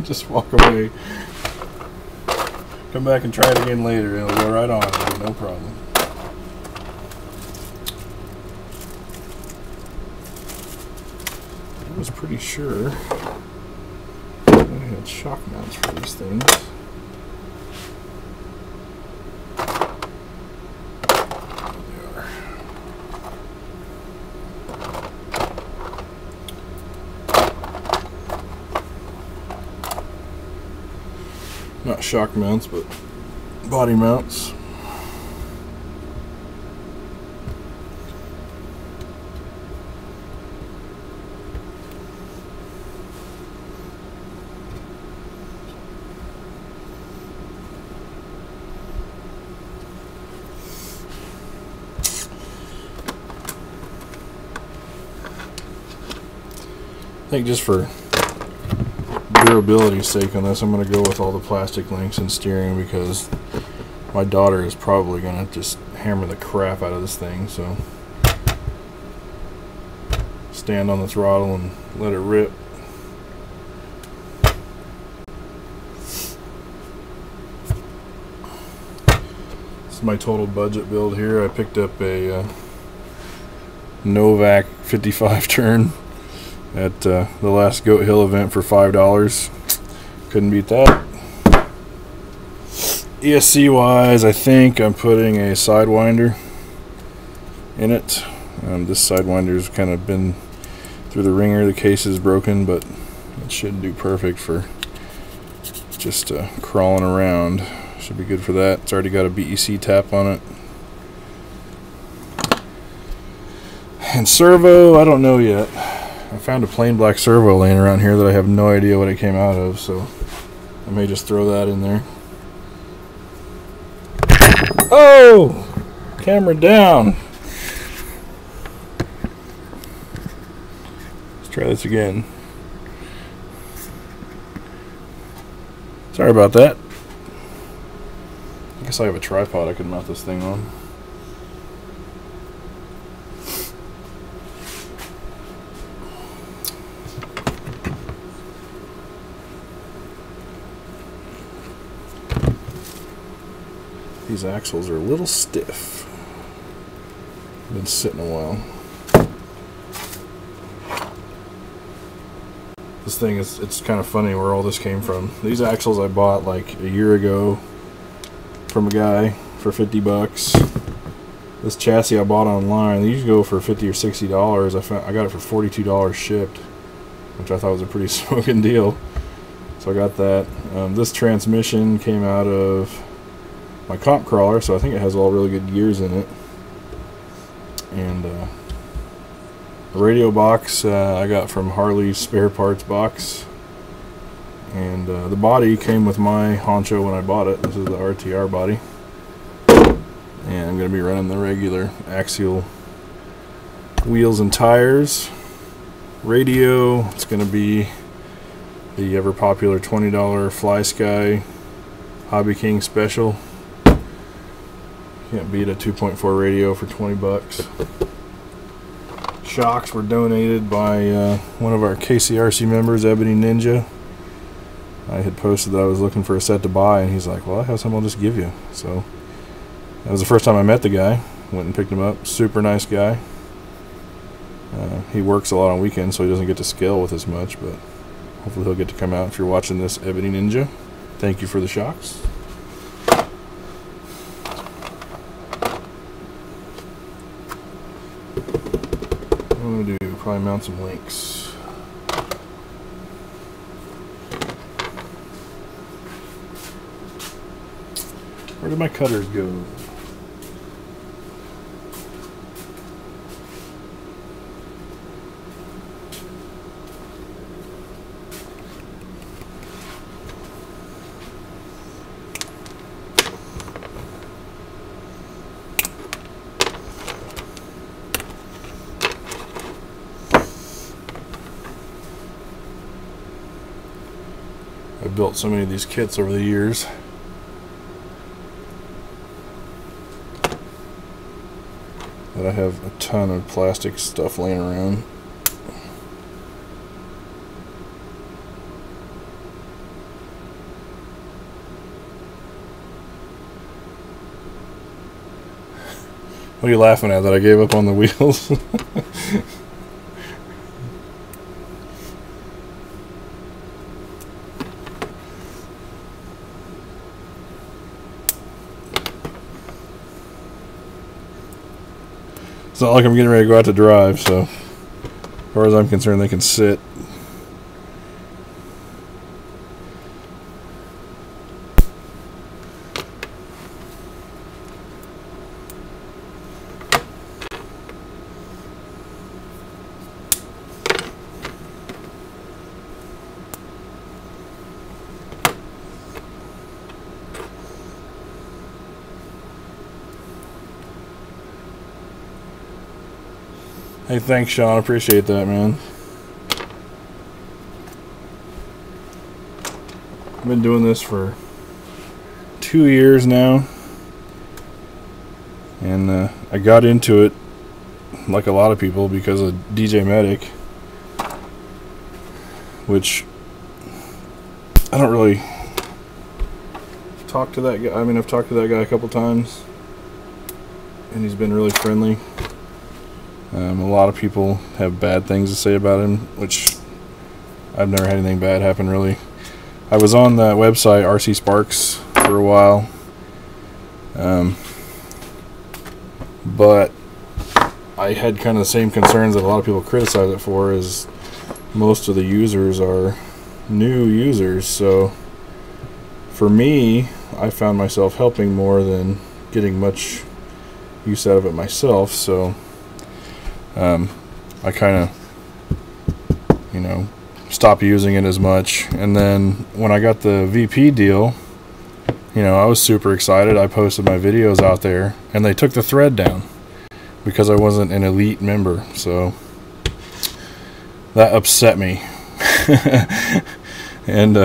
Just walk away. Come back and try it again later. It'll go right on. No problem. was pretty sure I had shock mounts for these things. Not shock mounts, but body mounts. I think just for durability's sake on this, I'm going to go with all the plastic links and steering, because my daughter is probably going to just hammer the crap out of this thing. So stand on the throttle and let it rip. This is my total budget build here. I picked up a Novak 55 turn at the last Goat Hill event for $5. Couldn't beat that. ESC wise, I think I'm putting a Sidewinder in it. This Sidewinder's kind of been through the ringer. The case is broken, but it should do perfect for just crawling around. Should be good for that. It's already got a BEC tap on it. And servo, I don't know yet. I found a plain black servo laying around here that I have no idea what it came out of, so I may just throw that in there. Oh! Camera down. Let's try this again. Sorry about that. I guess I have a tripod I could mount this thing on. These axles are a little stiff. Been sitting a while. This thing is, it's kind of funny where all this came from. These axles I bought like a year ago from a guy for 50 bucks. This chassis I bought online, they usually go for $50 or $60. I got it for $42 shipped, which I thought was a pretty smoking deal. So I got that. This transmission came out of my comp crawler, so I think it has all really good gears in it. And the radio box I got from Harley's spare parts box. And the body came with my honcho when I bought it. This is the RTR body. And I'm going to be running the regular axial wheels and tires. Radio, it's going to be the ever popular $20 Fly Sky Hobby King Special. Can't beat a 2.4 radio for 20 bucks. Shocks were donated by one of our KCRC members, Ebony Ninja. I had posted that I was looking for a set to buy, and he's like, well, I have some I'll just give you. So that was the first time I met the guy. Went and picked him up. Super nice guy. He works a lot on weekends, so he doesn't get to scale with as much, but hopefully he'll get to come out if you're watching this, Ebony Ninja. Thank you for the shocks. I'm going to do probably mount some links. Where did my cutters go? I've built so many of these kits over the years. That I have a ton of plastic stuff laying around. What are you laughing at? That I gave up on the wheels? It's not like I'm getting ready to go out to drive, so as far as I'm concerned, they can sit. Hey, thanks, Sean. Appreciate that, man. I've been doing this for 2 years now, and I got into it like a lot of people because of DJ Medic, which I don't really talk to that guy. I mean, I've talked to that guy a couple times, and he's been really friendly. A lot of people have bad things to say about him, which I've never had anything bad happen, really. I was on that website, RC Sparks, for a while. But I had kind of the same concerns that a lot of people criticize it for, is most of the users are new users. So for me, I found myself helping more than getting much use out of it myself. So I kind of, you know, stopped using it as much. And then when I got the VP deal, you know, I was super excited. I posted my videos out there, and they took the thread down because I wasn't an elite member. So that upset me. And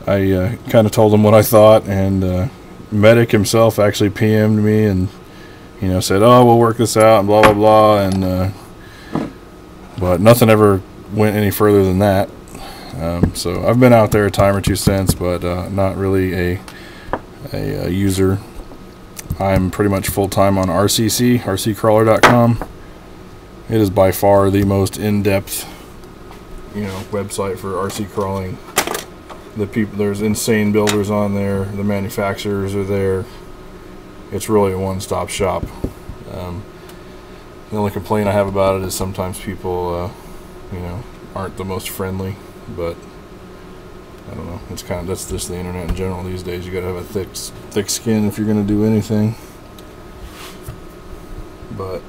I kind of told them what I thought, and Medic himself actually PM'd me and, you know, said, oh, we'll work this out and blah blah blah, and but nothing ever went any further than that. So I've been out there a time or two since, but not really a user. I'm pretty much full-time on RCC, rccrawler.com. It is by far the most in-depth, you know, website for RC crawling. The people, there's insane builders on there. The manufacturers are there. It's really a one-stop shop. The only complaint I have about it is sometimes people, you know, aren't the most friendly. But I don't know. It's kind of, that's just the internet in general these days. You got to have a thick skin if you're going to do anything. But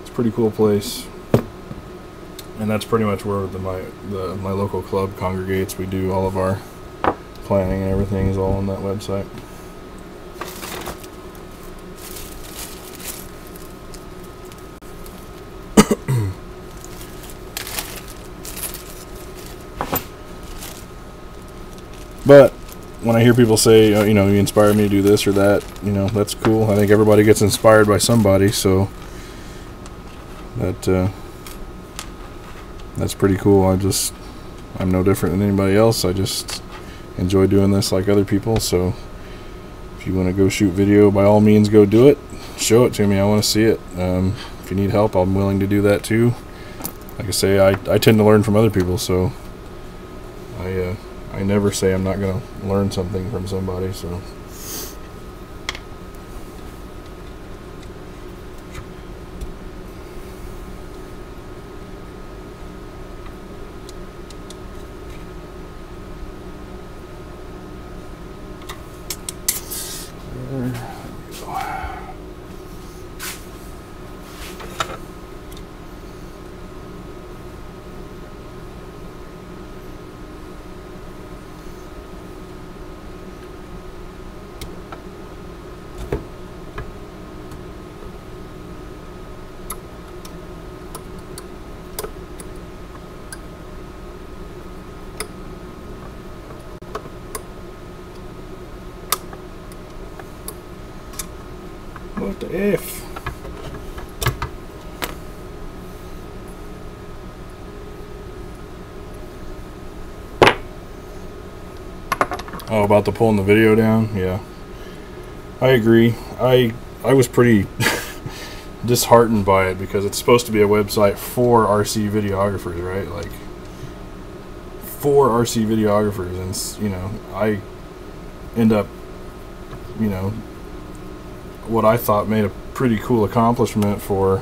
it's a pretty cool place. And that's pretty much where my local club congregates. We do all of our planning and everything is all on that website. But when I hear people say, oh, you know, you inspired me to do this or that, you know, that's cool. I think everybody gets inspired by somebody, so that's pretty cool. I'm no different than anybody else. I just enjoy doing this like other people. So if you want to go shoot video, by all means go do it. Show it to me. I want to see it. If you need help, I'm willing to do that too. Like I say, I tend to learn from other people, so I never say I'm not going to learn something from somebody. So what the F? Oh, about the pulling the video down? Yeah. I agree. I was pretty disheartened by it because it's supposed to be a website for RC videographers, right? Like, for RC videographers, and, you know, I end up, you know, what I thought made a pretty cool accomplishment from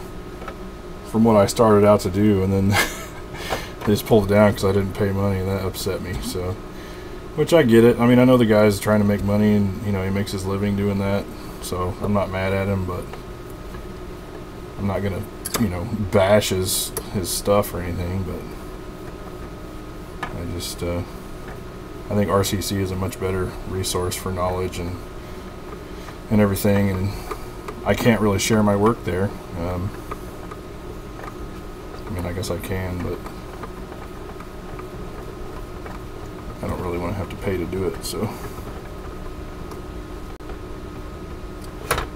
what I started out to do, and then they just pulled it down because I didn't pay money, and that upset me. So, which I get it. I mean, I know the guy's trying to make money, and you know, he makes his living doing that, so I'm not mad at him, but I'm not gonna, you know, bash his stuff or anything. But I just I think RCC is a much better resource for knowledge and everything, and I can't really share my work there. I mean, I guess I can, but I don't really want to have to pay to do it, so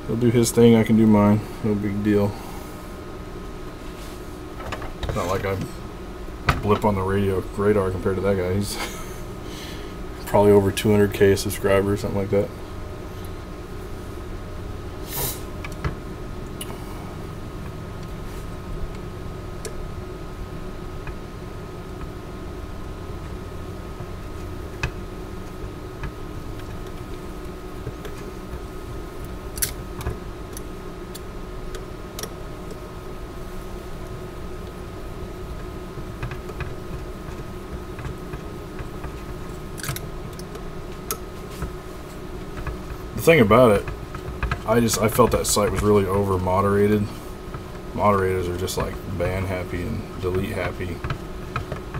he'll do his thing, I can do mine. No big deal. Not like I'm a blip on the radar compared to that guy. He's probably over 200K subscribers, something like that. The thing about it, I felt that site was really over moderated. Moderators are just like ban happy and delete happy,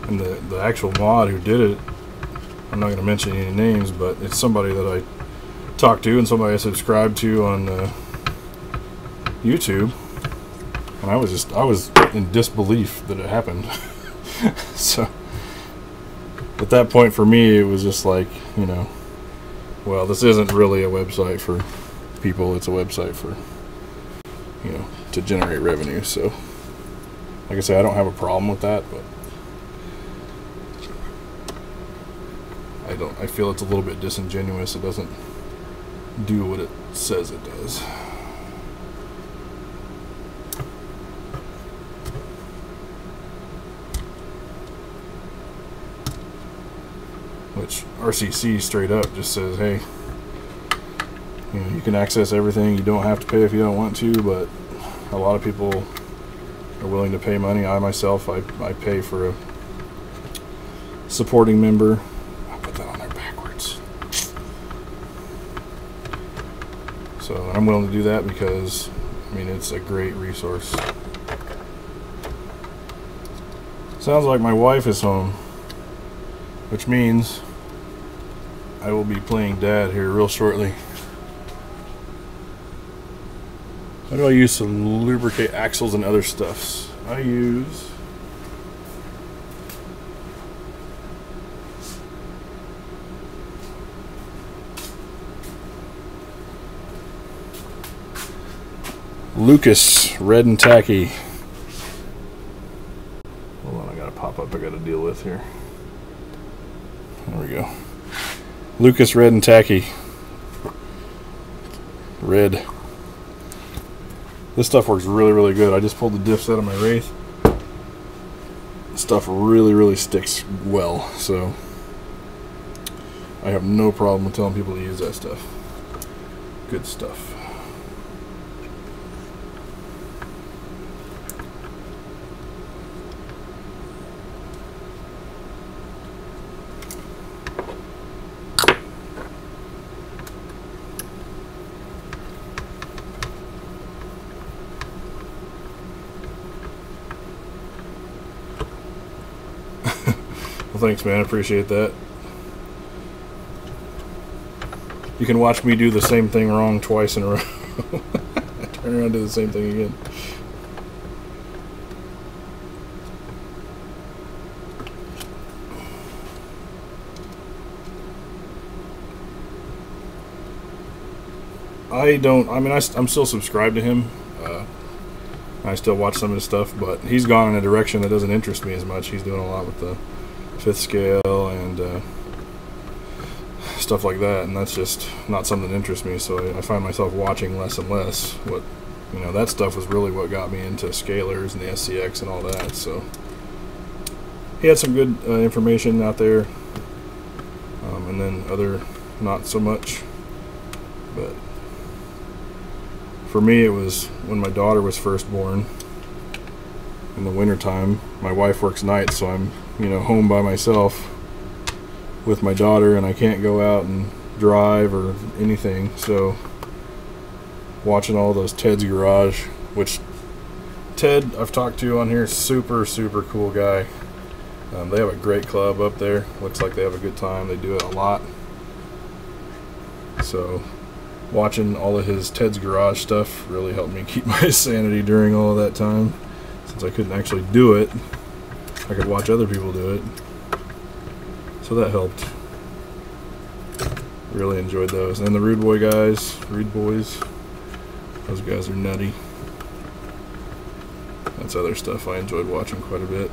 and the actual mod who did it, I'm not going to mention any names, but it's somebody that I talked to and somebody I subscribed to on YouTube, and I was in disbelief that it happened. So at that point for me, it was just like, you know, well, this isn't really a website for people, it's a website for, you know, to generate revenue. So like I say, I don't have a problem with that, but I feel it's a little bit disingenuous. It doesn't do what it says it does. Which RCC straight up just says, hey, you know, you can access everything. You don't have to pay if you don't want to, but a lot of people are willing to pay money. I myself, I pay for a supporting member. I'll put that on there backwards. So I'm willing to do that because, I mean, it's a great resource. Sounds like my wife is home, which means I will be playing Dad here real shortly. How do I use to lubricate axles and other stuffs? I use Lucas Red and Tacky. Hold on, I got a pop-up I got to deal with here. There we go. Lucas Red and Tacky. Red. This stuff works really, really good. I just pulled the diffs out of my Wraith. This stuff really, really sticks well, so I have no problem with telling people to use that stuff. Good stuff. Well, thanks, man. I appreciate that. You can watch me do the same thing wrong twice in a row. Turn around and do the same thing again. I'm still subscribed to him. I still watch some of his stuff, but he's gone in a direction that doesn't interest me as much. He's doing a lot with the 5th scale and stuff like that, and that's just not something that interests me. So I find myself watching less and less. That stuff was really what got me into scalers and the SCX and all that. So he had some good information out there, and then other not so much. But For me, it was when my daughter was first born. In the wintertime, my wife works nights, so I'm, you know, home by myself with my daughter, and I can't go out and drive or anything. So watching all those Ted's Garage, which Ted I've talked to on here, super cool guy. They have a great club up there. Looks like they have a good time. They do it a lot. So watching all of his Ted's Garage stuff really helped me keep my sanity during all of that time. Since I couldn't actually do it, I could watch other people do it. So that helped. Really enjoyed those. And the Rude Boys, those guys are nutty. That's other stuff I enjoyed watching quite a bit.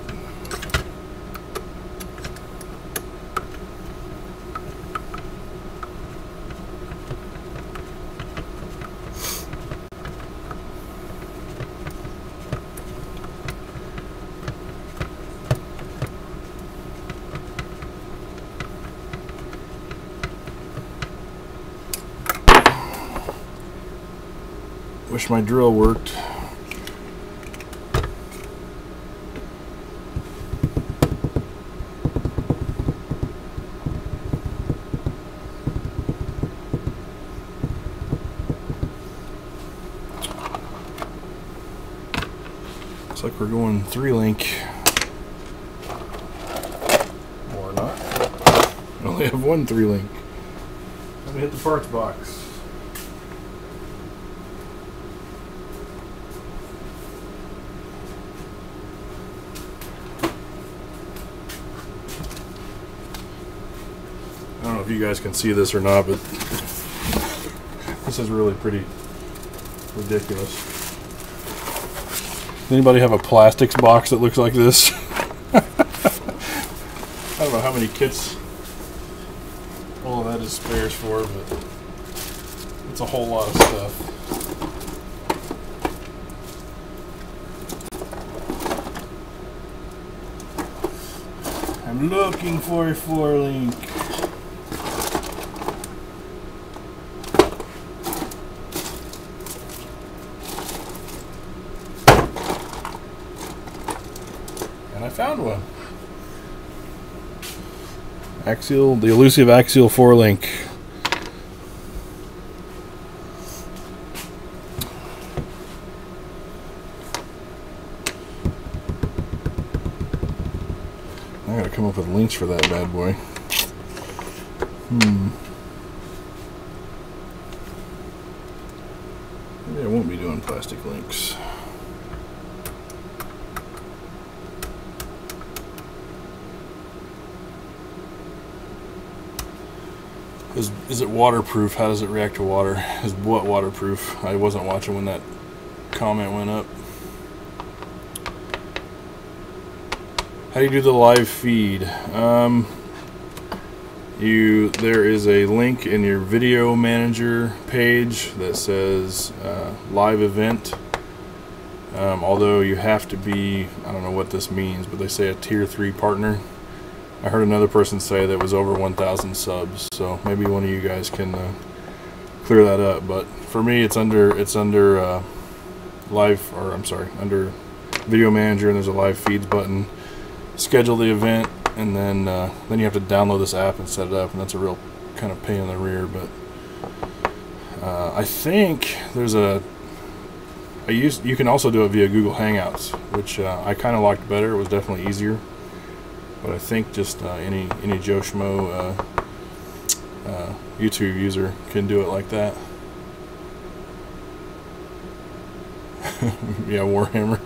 Wish my drill worked. Looks like we're going 3-link. Or not. I only have one 3-link. Let me hit the parts box. I don't know if you guys can see this or not, but this is really pretty ridiculous. Anybody have a plastics box that looks like this? I don't know how many kits all of that is spares for, but it's a whole lot of stuff. I'm looking for a 4-link. And I found one. The elusive axial 4-link. I gotta come up with links for that bad boy. Maybe I won't be doing plastic links. Is it waterproof? How does it react to water? Is what waterproof? I wasn't watching when that comment went up. How do you do the live feed? There is a link in your video manager page that says live event. Although you have to be, I don't know what this means, but they say a tier 3 partner. I heard another person say that it was over 1,000 subs, so maybe one of you guys can clear that up. But for me, it's under live, or I'm sorry, under video manager, and there's a live feeds button. Schedule the event, and then you have to download this app and set it up, and that's a real kind of pain in the rear. But I think there's you can also do it via Google Hangouts, which I kind of liked better. It was definitely easier. But I think just any Joe Schmo YouTube user can do it like that. Yeah, Warhammer.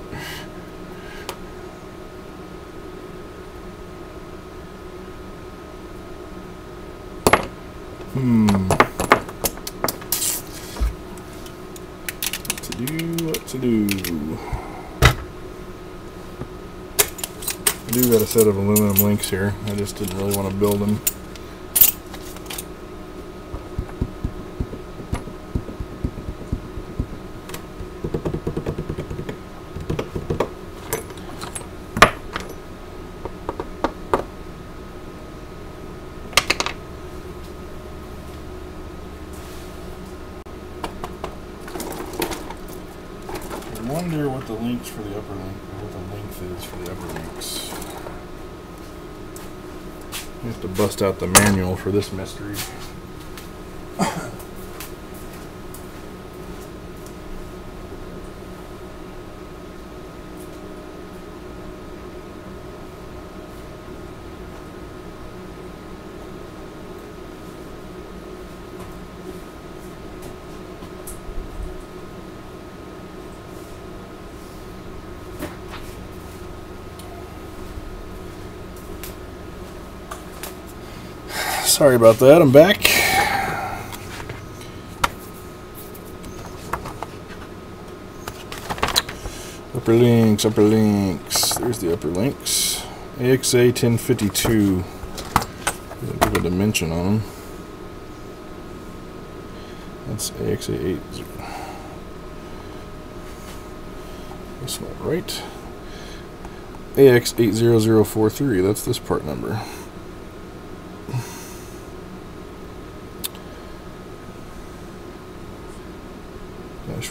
What to do? I do got a set of aluminum links here. I just didn't really want to build them. wonder what the links for the upper link, or what the length is for the upper links. You have to bust out the manual for this mystery. Sorry about that, I'm back. Upper links, upper links. There's the upper links. AXA 1052. Give a dimension on them. That's AXA 80. That's not right. AX 80043. That's this part number.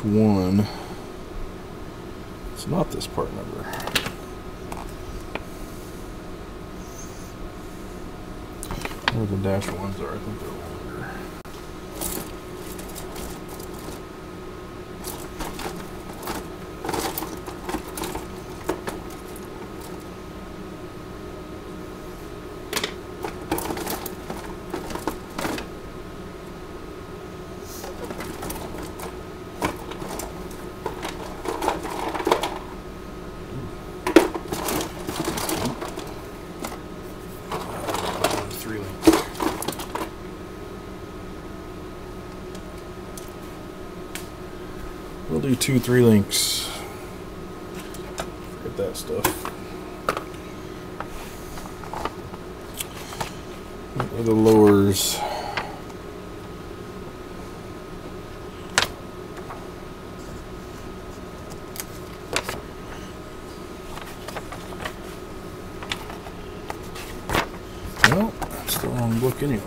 -1. It's not this part number. Where the dash ones are, I think they're longer. We'll do 2 3 links. Forget that stuff. What are the lowers? Well, that's the wrong book anyway.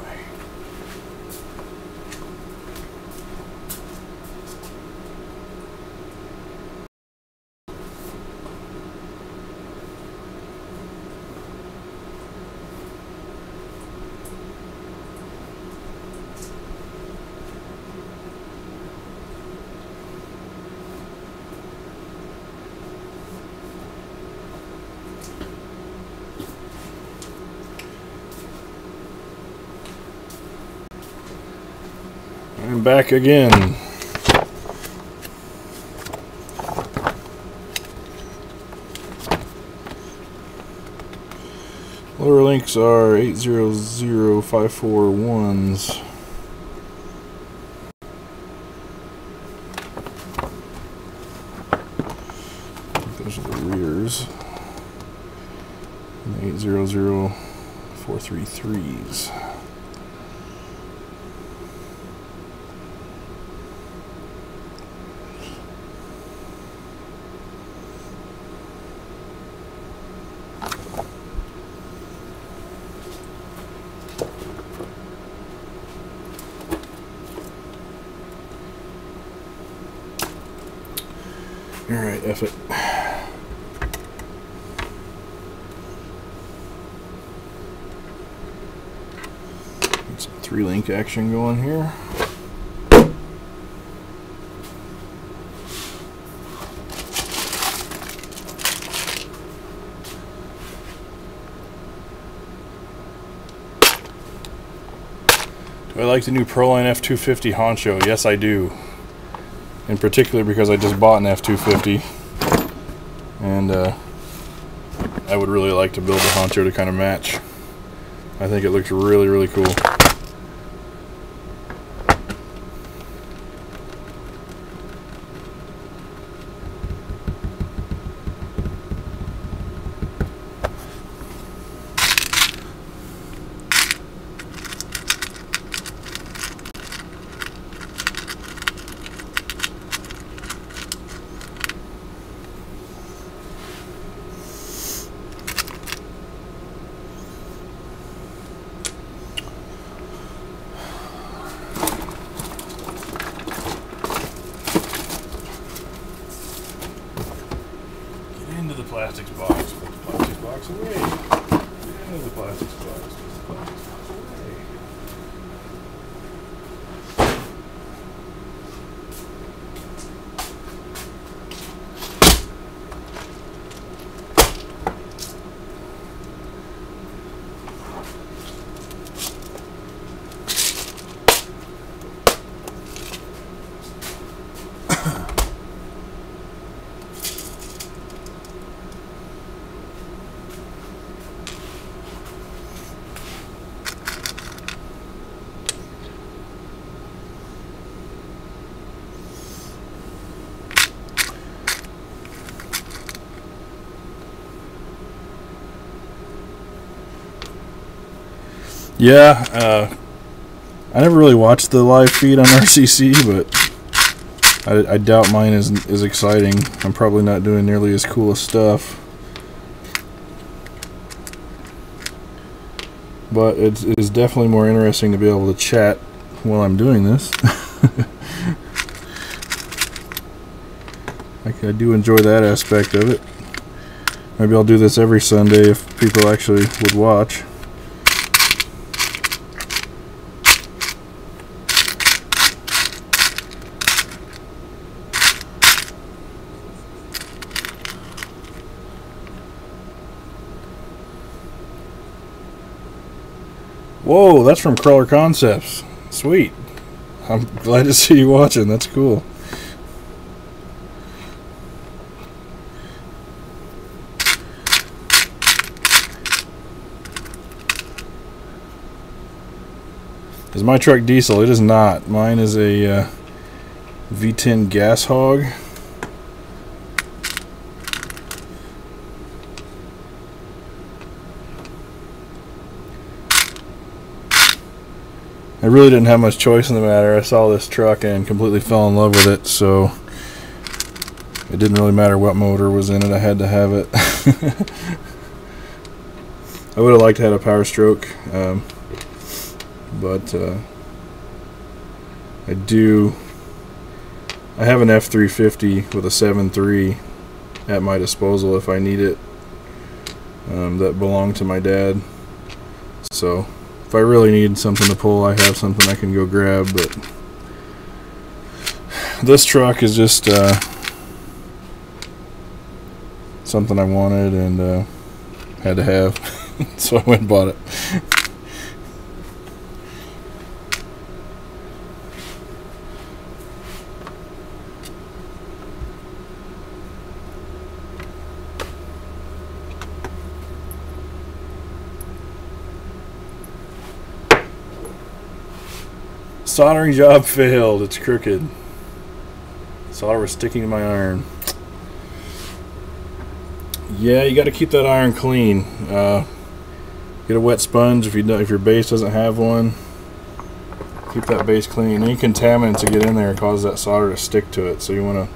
I'm back again. Lower links are 800541s. Those are the rears. And the 800433s. Alright, F it. Get some 3-link action going here. Do I like the new Proline F250 honcho? Yes, I do. In particular because I just bought an F250, and I would really like to build a honcho to kind of match. I think it looks really, really cool. plastics box. Put the plastics box away. And the plastics box. Put the plastics box away. Yeah, I never really watched the live feed on RCC, but I doubt mine is exciting. I'm probably not doing nearly as cool as stuff. But it is definitely more interesting to be able to chat while I'm doing this. I do enjoy that aspect of it. Maybe I'll do this every Sunday if people actually would watch. Whoa, that's from Crawler Concepts. Sweet. I'm glad to see you watching. That's cool. Is my truck diesel? It is not. Mine is a V10 gas hog. I really didn't have much choice in the matter. I saw this truck and completely fell in love with it, so it didn't really matter what motor was in it. I had to have it. I would have liked to have a Power Stroke, but I have an F350 with a 7.3 at my disposal if I need it, that belonged to my dad. So if I really need something to pull, I have something I can go grab. But this truck is just something I wanted and had to have, so I went and bought it. Soldering job failed. It's crooked. Solder was sticking to my iron. Yeah, you got to keep that iron clean. Get a wet sponge if your base doesn't have one. Keep that base clean. Any contaminants that get in there cause that solder to stick to it. So you want to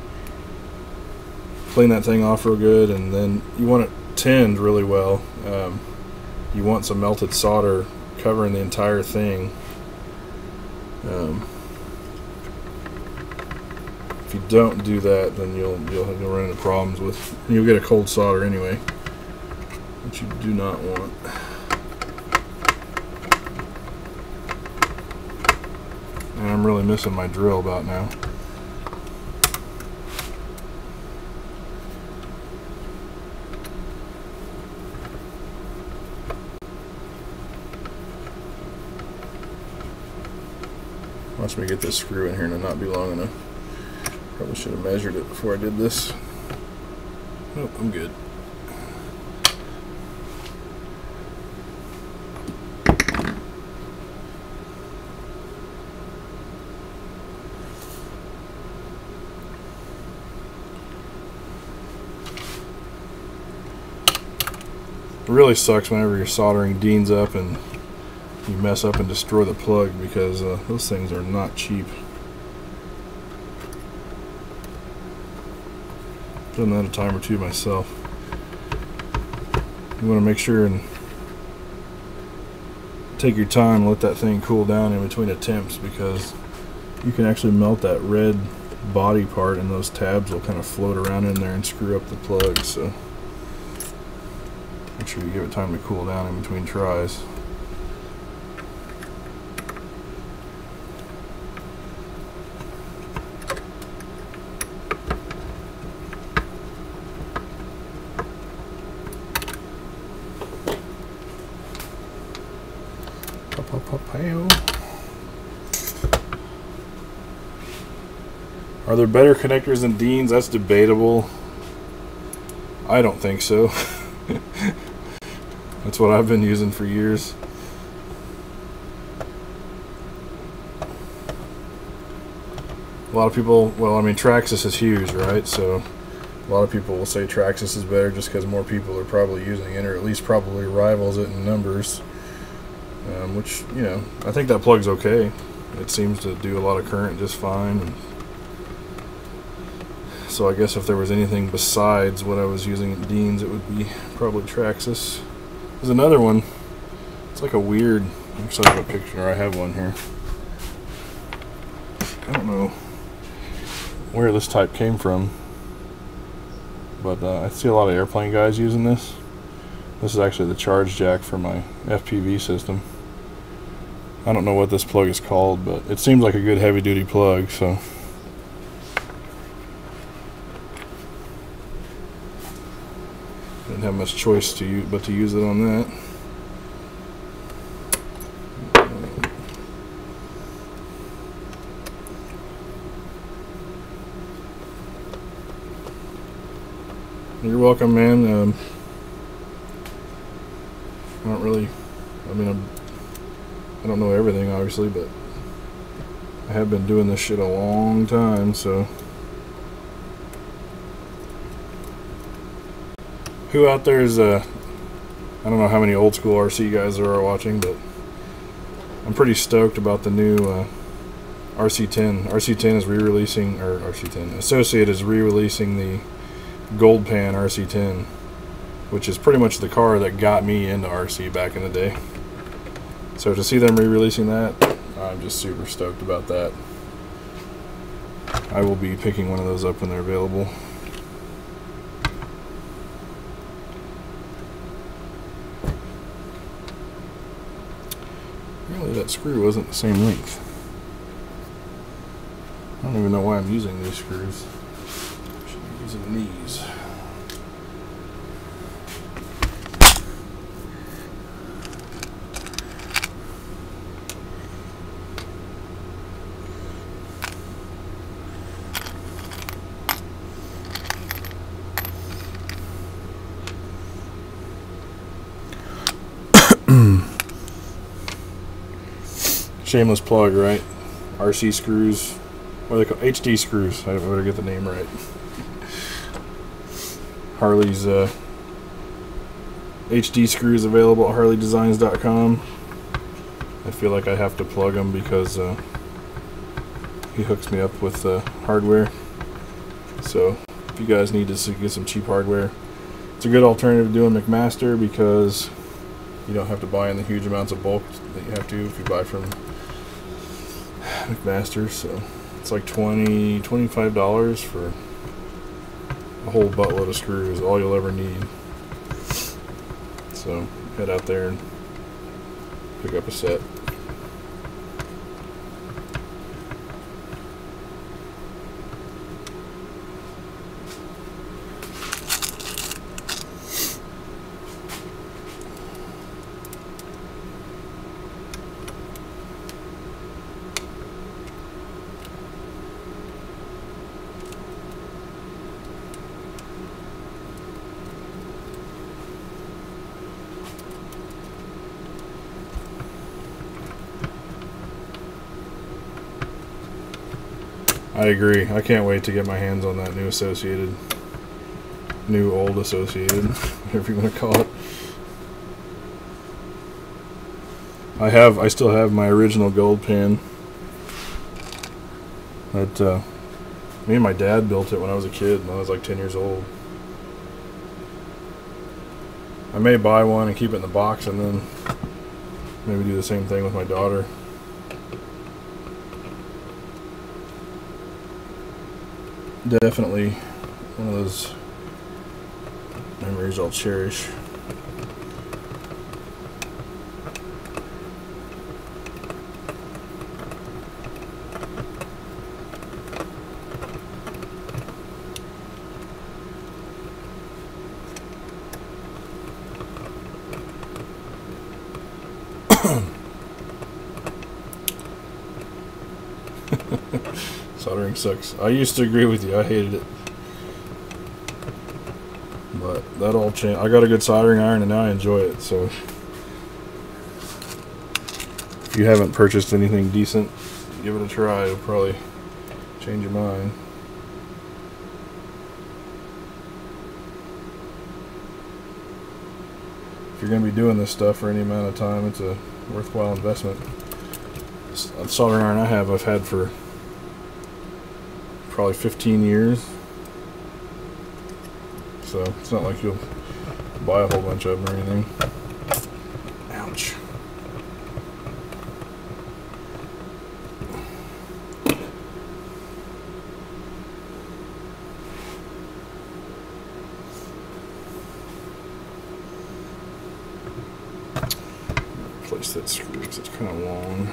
clean that thing off real good, and then you want it tinned really well. You want some melted solder covering the entire thing. If you don't do that, then you'll run into problems with, and you'll get a cold solder anyway, which you do not want. And I'm really missing my drill about now. Watch me get this screw in here and it'll not be long enough. Probably should have measured it before I did this. Oh, I'm good. It really sucks whenever your soldering deans up and you mess up and destroy the plug, because those things are not cheap. Done that a time or two myself. You want to make sure and take your time and let that thing cool down in between attempts, because you can actually melt that red body part and those tabs will kind of float around in there and screw up the plug. So Make sure you give it time to cool down in between tries. Are there better connectors than Dean's? That's debatable. I don't think so. That's what I've been using for years. A lot of people, well, I mean, Traxxas is huge, right? So a lot of people will say Traxxas is better just because more people are probably using it, or at least probably rivals it in numbers. Which, you know, I think that plug's okay. It seems to do a lot of current just fine. And so I guess if there was anything besides what I was using at Dean's, it would be probably Traxxas. There's another one. It's like a weird, actually I have a picture, or I have one here. I don't know where this type came from, but I see a lot of airplane guys using this. This is actually the charge jack for my FPV system. I don't know what this plug is called, but it seems like a good heavy duty plug, so. Didn't have much choice to use but to use it on that. You're welcome, man. I don't really, I mean, I don't know everything, obviously, but I have been doing this shit a long time, so. Who out there is, I don't know how many old school RC guys there are watching, but I'm pretty stoked about the new RC10. RC10 is re-releasing, or RC10, Associate is re-releasing the Gold Pan RC10, which is pretty much the car that got me into RC back in the day. So to see them re-releasing that, I'm just super stoked about that. I will be picking one of those up when they're available. Apparently that screw wasn't the same length. I don't even know why I'm using these screws. I should be using these. Shameless plug, right? RC screws. What are they called? HD screws. I better get the name right. Harley's HD screws available at harleydesigns.com. I feel like I have to plug them because he hooks me up with hardware. So if you guys need to get some cheap hardware, it's a good alternative to doing McMaster because you don't have to buy in the huge amounts of bulk that you have to if you buy from McMaster. So it's like $25 for a whole buttload of screws, all you'll ever need. So head out there and pick up a set. I agree. I can't wait to get my hands on that new Associated. New old Associated, whatever you want to call it. I still have my original Gold Pan. That me and my dad built it when I was a kid, when I was like 10 years old. I may buy one and keep it in the box and then maybe do the same thing with my daughter. Definitely one of those memories I'll cherish. Soldering sucks. I used to agree with you. I hated it. But that all changed. I got a good soldering iron and now I enjoy it. So if you haven't purchased anything decent, give it a try. It'll probably change your mind. If you're going to be doing this stuff for any amount of time, it's a worthwhile investment. The soldering iron I've had for probably 15 years. So it's not like you'll buy a whole bunch of them or anything. Ouch. Replace that screw because it's kind of long.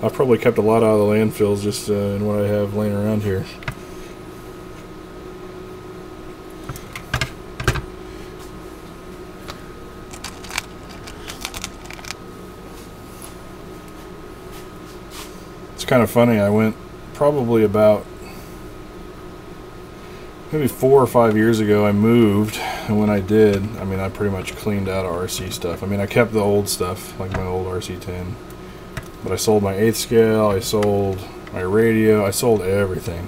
I've probably kept a lot out of the landfills just in what I have laying around here. It's kind of funny, I went probably about maybe 4 or 5 years ago I moved, and when I did, I mean I pretty much cleaned out of RC stuff. I mean I kept the old stuff, like my old RC10. But I sold my 1/8 scale, I sold my radio, I sold everything.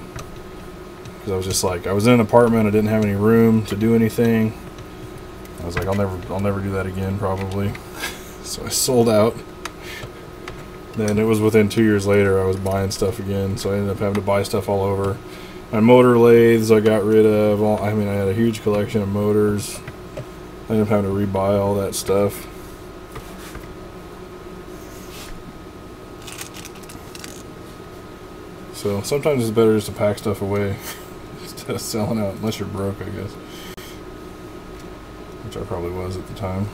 Because I was just like, I was in an apartment, I didn't have any room to do anything. I was like, I'll never do that again probably. So I sold out. Then it was within 2 years later I was buying stuff again, so I ended up having to buy stuff all over. My motor lathes I got rid of. I mean I had a huge collection of motors. I ended up having to rebuy all that stuff. So sometimes it's better just to pack stuff away instead of selling out, unless you're broke, I guess. Which I probably was at the time.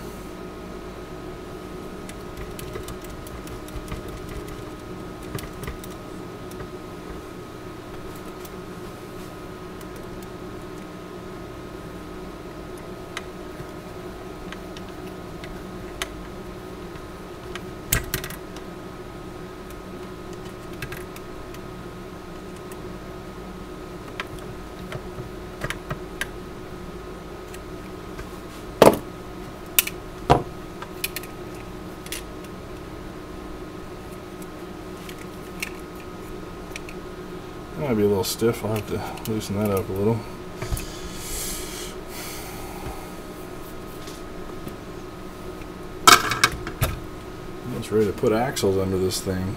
Might be a little stiff. I'll have to loosen that up a little. It's ready to put axles under this thing.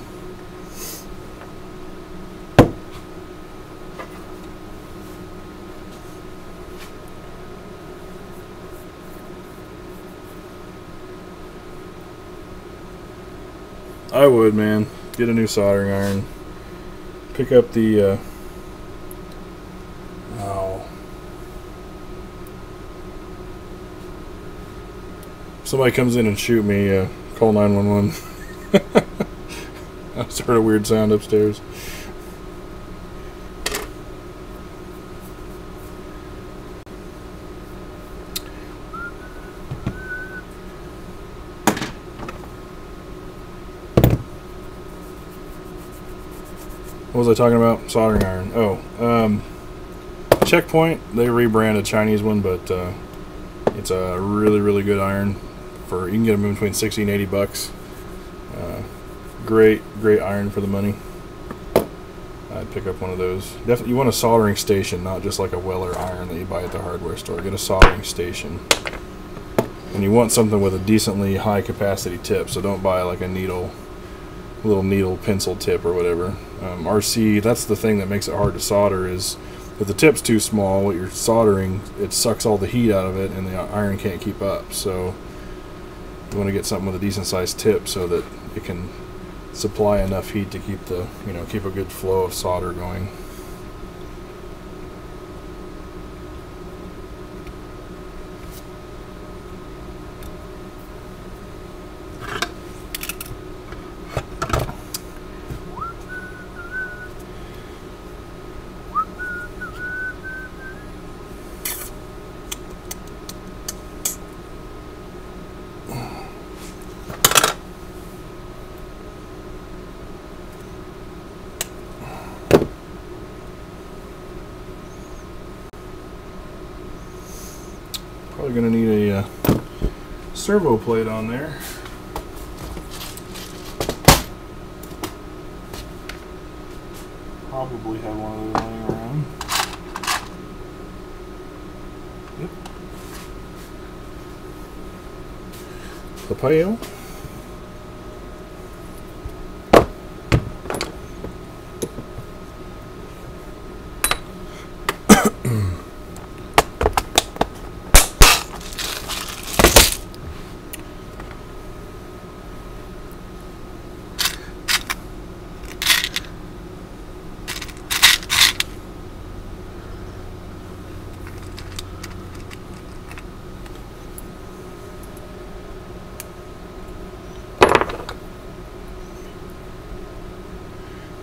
I would, man. Get a new soldering iron. Pick up the somebody comes in and shoot me, call 911. I just heard a weird sound upstairs. What was I talking about? Soldering iron. Oh, Checkpoint, they rebrand a Chinese one, but it's a really good iron. You can get them in between 60 and 80 bucks. Great iron for the money. I'd pick up one of those. Definitely, you want a soldering station, not just like a Weller iron that you buy at the hardware store. Get a soldering station. And you want something with a decently high capacity tip, so don't buy like a little needle pencil tip or whatever. RC, that's the thing that makes it hard to solder, is if the tip's too small, what you're soldering, it sucks all the heat out of it and the iron can't keep up. So you want to get something with a decent sized tip so that it can supply enough heat to keep keep a good flow of solder going. Probably going to need a servo plate on there. Probably have one of those laying around. Yep. Papaya.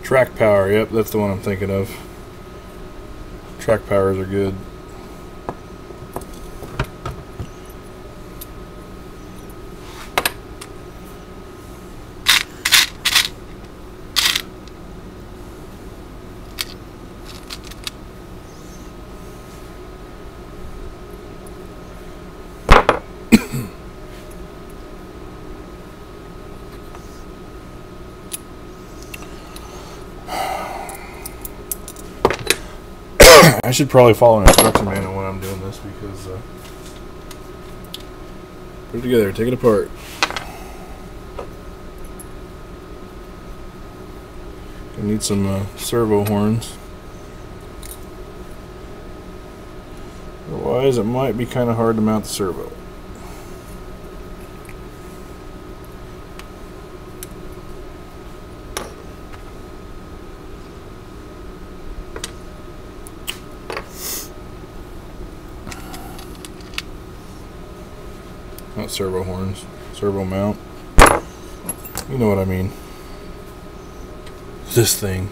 Track power, yep, that's the one I'm thinking of. Track powers are good. I should probably follow an instruction manual when I'm doing this because put it together, take it apart. I need some servo horns. Otherwise, it might be kind of hard to mount the servo. Not servo horns, servo mount. You know what I mean. This thing.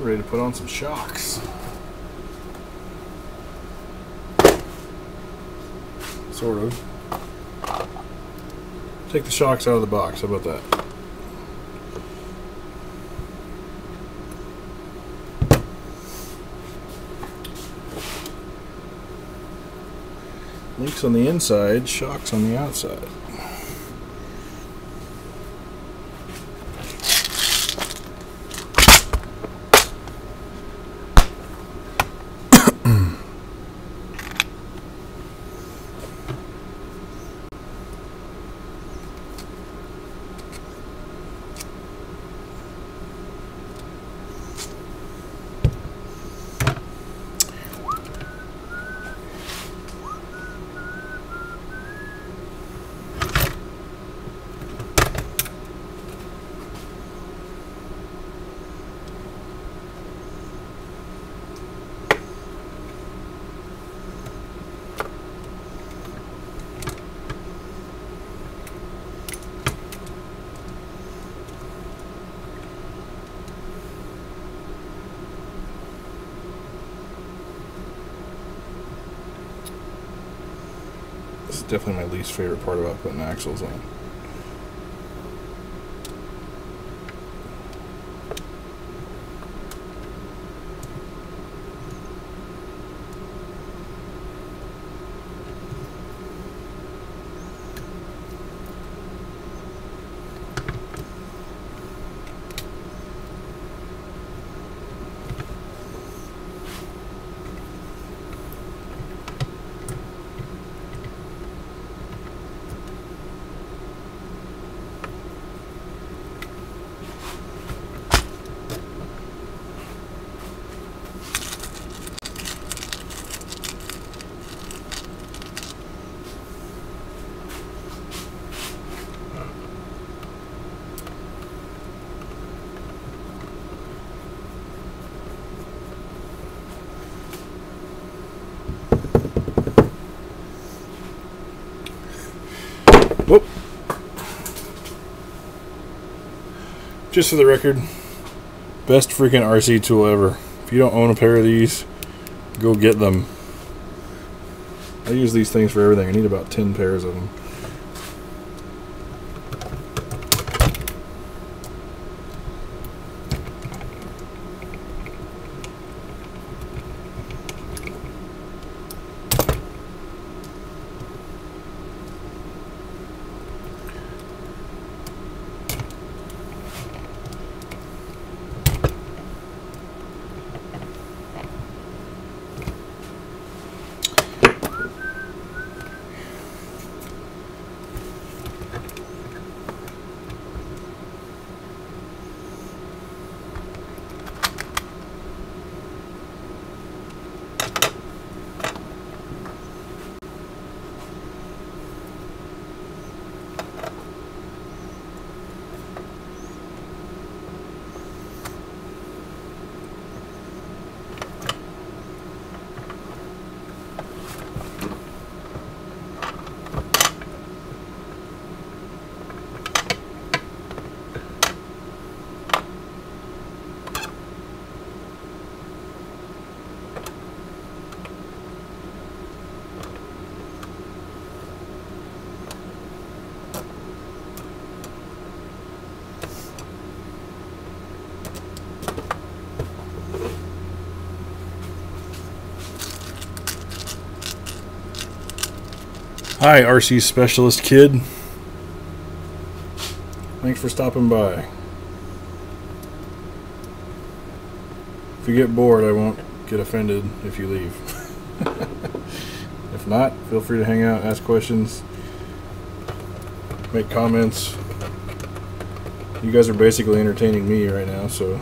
Ready to put on some shocks. Sort of. Take the shocks out of the box. How about that? Links on the inside, shocks on the outside. definitely my least favorite part about putting axles on. Whoop. Just for the record, best freaking RC tool ever. If you don't own a pair of these, go get them. I use these things for everything. I need about 10 pairs of them. Hi, RC Specialist Kid. Thanks for stopping by. If you get bored, I won't get offended if you leave. If not, feel free to hang out, ask questions, make comments. You guys are basically entertaining me right now, so...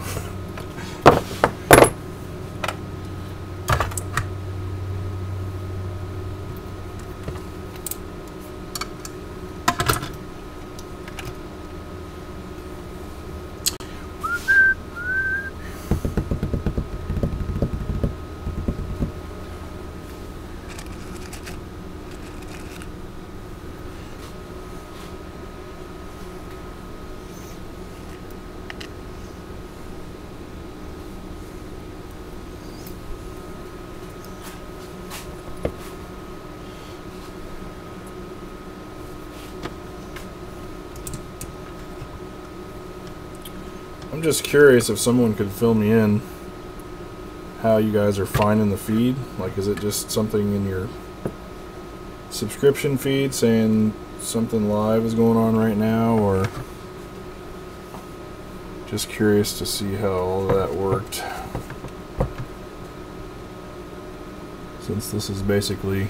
I'm just curious if someone could fill me in how you guys are finding the feed. Like, is it just something in your subscription feed saying something live is going on right now, or just curious to see how all of that worked, since this is basically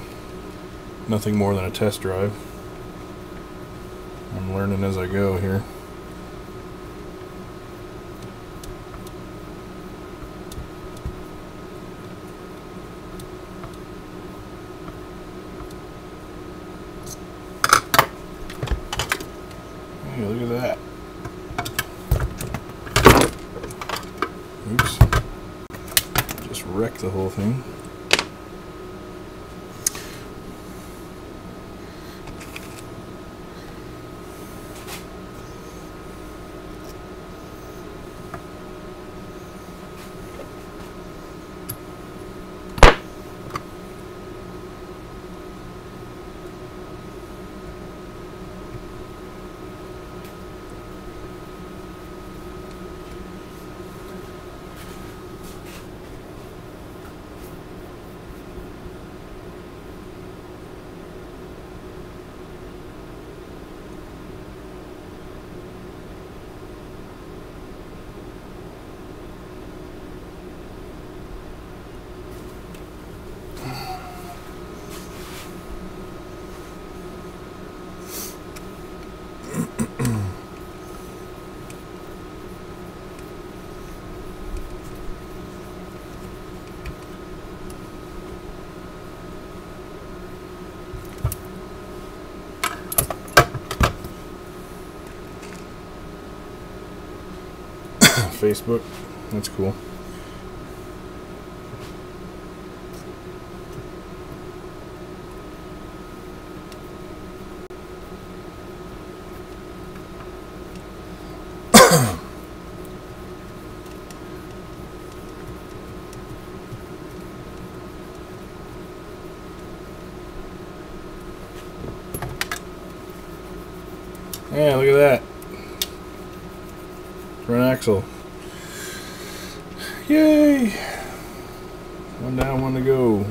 nothing more than a test drive. I'm learning as I go here. Hey, look at that. Oops. Just wrecked the whole thing. Facebook. That's cool. Yeah, look at that. Front axle. Yay! One down, one to go.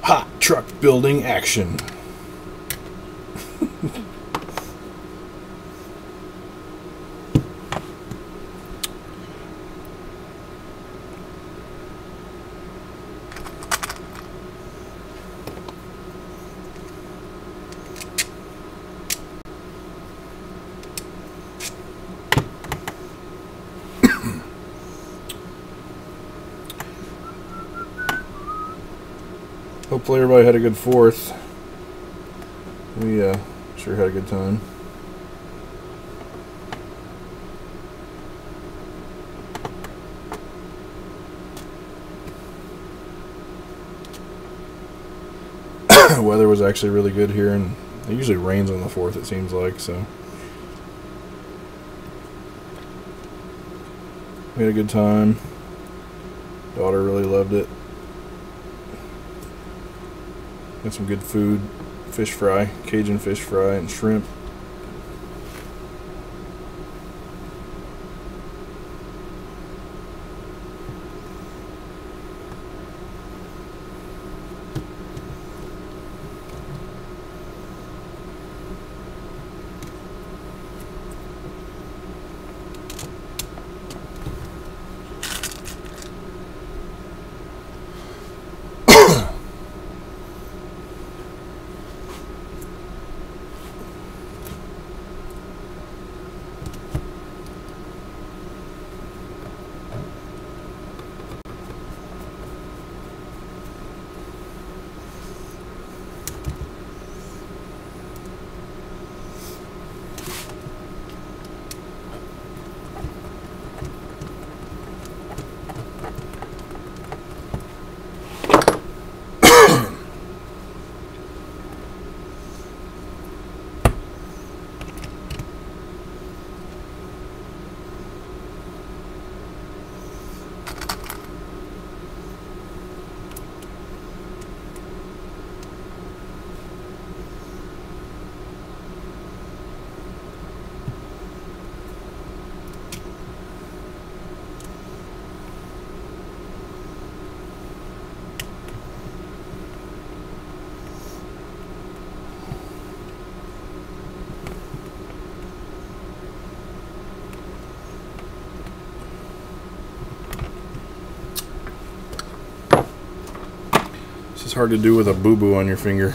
Hot truck building action. Hopefully everybody had a good 4th. We sure had a good time. The weather was actually really good here, and it usually rains on the 4th, it seems like, so we had a good time. Daughter really loved it. Got some good food, fish fry, Cajun fish fry, and shrimp. It's hard to do with a boo-boo on your finger.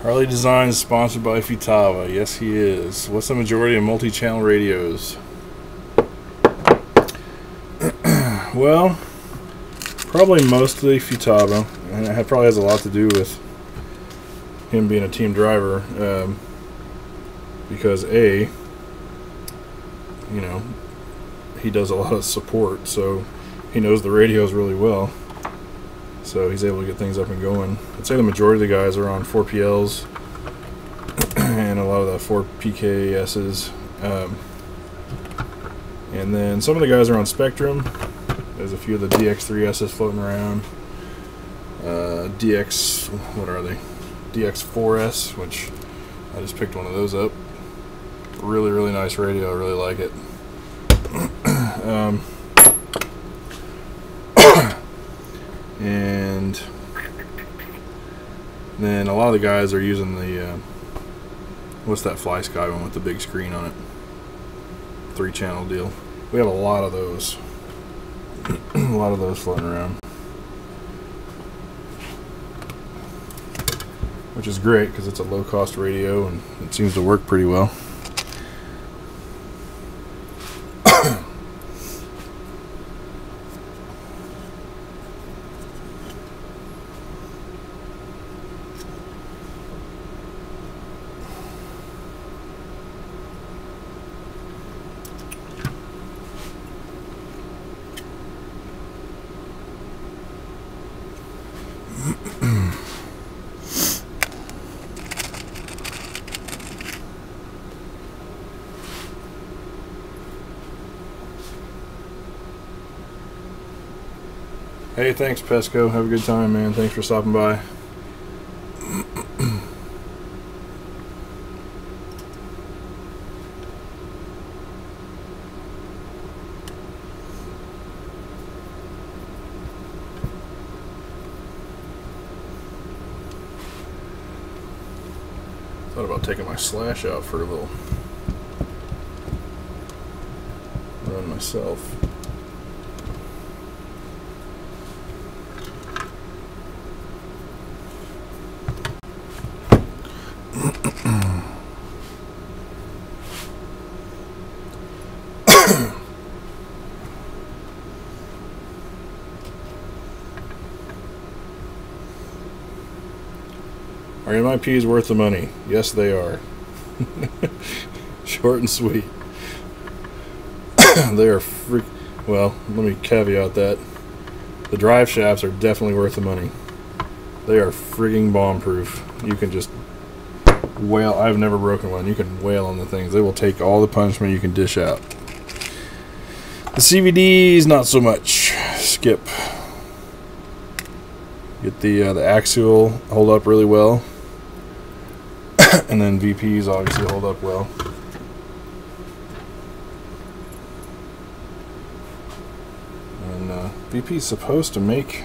Harley Design is sponsored by Futaba. Yes, he is. What's the majority of multi-channel radios? Well, probably mostly Futaba, and it probably has a lot to do with him being a team driver, because A, you know, he does a lot of support, so he knows the radios really well. So he's able to get things up and going. I'd say the majority of the guys are on 4PLs and a lot of the 4PKSs. And then some of the guys are on Spectrum. There's a few of the DX3Ss floating around. DX, what are they? DX4S, which I just picked one of those up. Really, really nice radio. I really like it. And then a lot of the guys are using the what's that Fly Sky one with the big screen on it? 3-channel deal. We have a lot of those. A lot of those floating around, which is great because it's a low-cost radio and it seems to work pretty well. Hey, thanks Pesco. Have a good time, man. Thanks for stopping by. Thought about taking my Slash out for a little run myself. Are MIPs worth the money? Yes, they are. Short and sweet. They are well, let me caveat that. The drive shafts are definitely worth the money. They are frigging bomb-proof. You can just wail. I've never broken one. You can wail on the things. They will take all the punishment you can dish out. The CVDs, not so much. Skip. Get the axial hold up really well. And then VPs obviously hold up well. And VP's supposed to make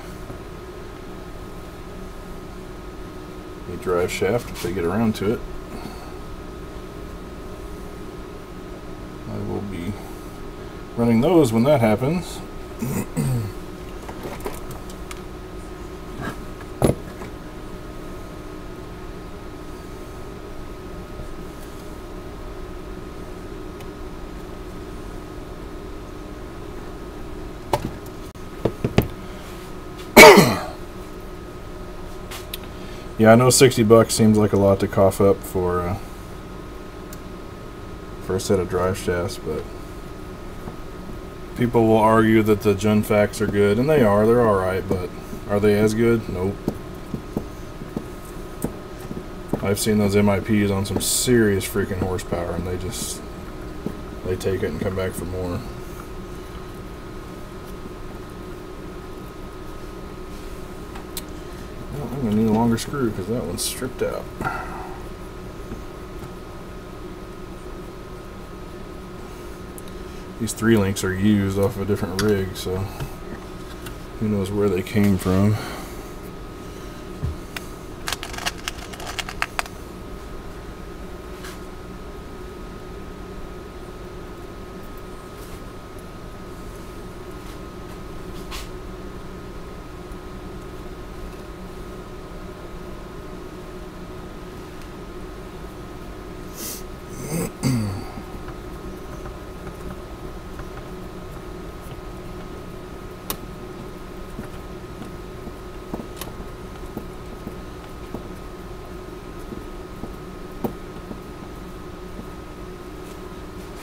a drive shaft if they get around to it. I will be running those when that happens. Yeah, I know $60 seems like a lot to cough up for a set of drive shafts, but people will argue that the Genfax are good, and they are. They're alright, but are they as good? Nope. I've seen those MIPs on some serious freaking horsepower, and they take it and come back for more. Well, I'm going to need a longer screw because that one's stripped out. These 3-links are used off a different rig, so who knows where they came from.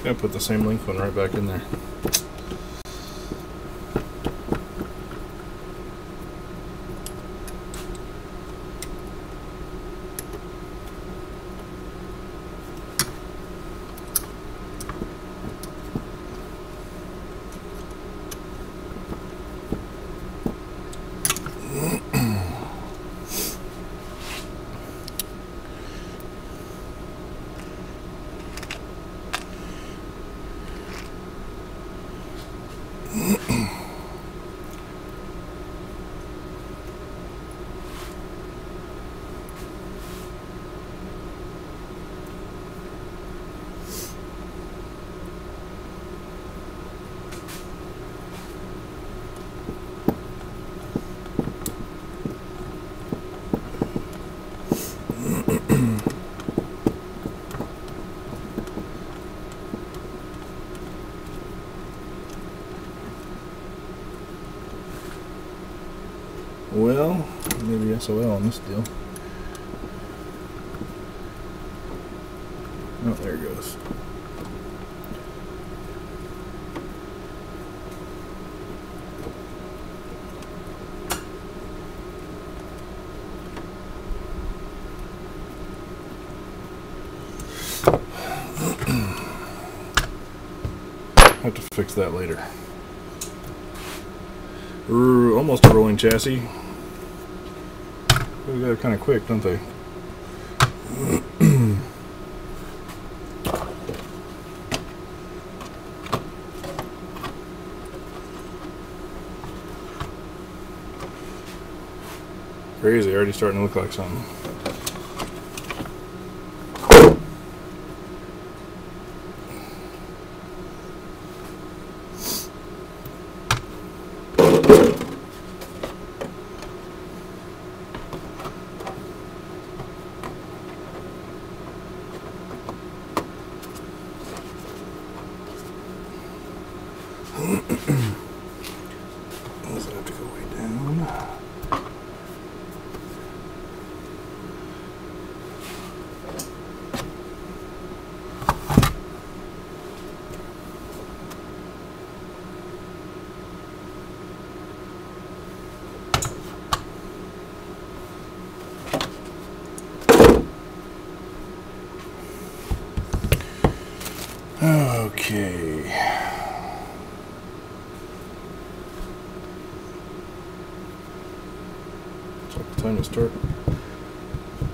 Gonna put the same link one right back in there. so well on this deal. Oh, there it goes. Have to fix that later. Almost a rolling chassis. They got kind of quick, don't they? Crazy, already starting to look like something. Does it have to go way down? Okay. It's like the time to start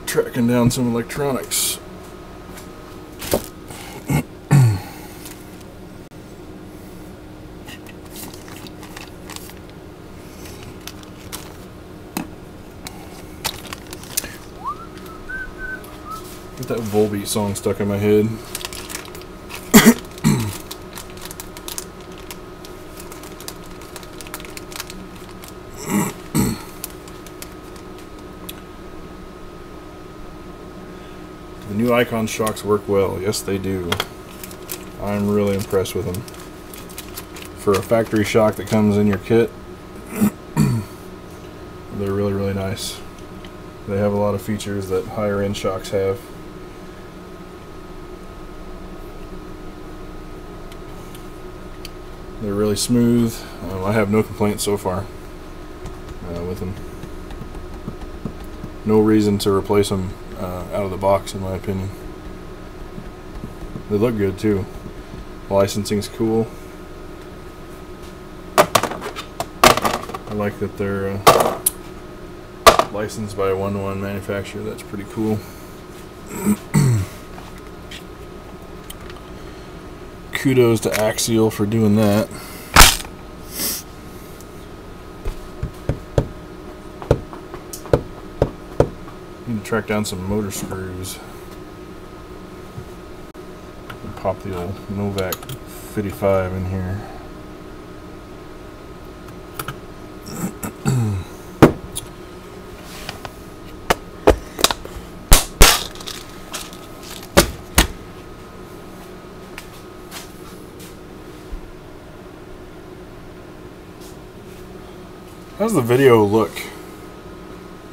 tracking down some electronics. Get that Volbeat song stuck in my head. The new Icon shocks work well. Yes, they do. I'm really impressed with them. For a factory shock that comes in your kit, they're really, really nice. They have a lot of features that higher end shocks have. They're really smooth. I have no complaints so far with them. No reason to replace them out of the box, in my opinion. They look good too. Licensing's cool. I like that they're licensed by a one-to-one manufacturer. That's pretty cool. Kudos to Axial for doing that. Need to track down some motor screws. And pop the old Novak 55 in here. How's the video look?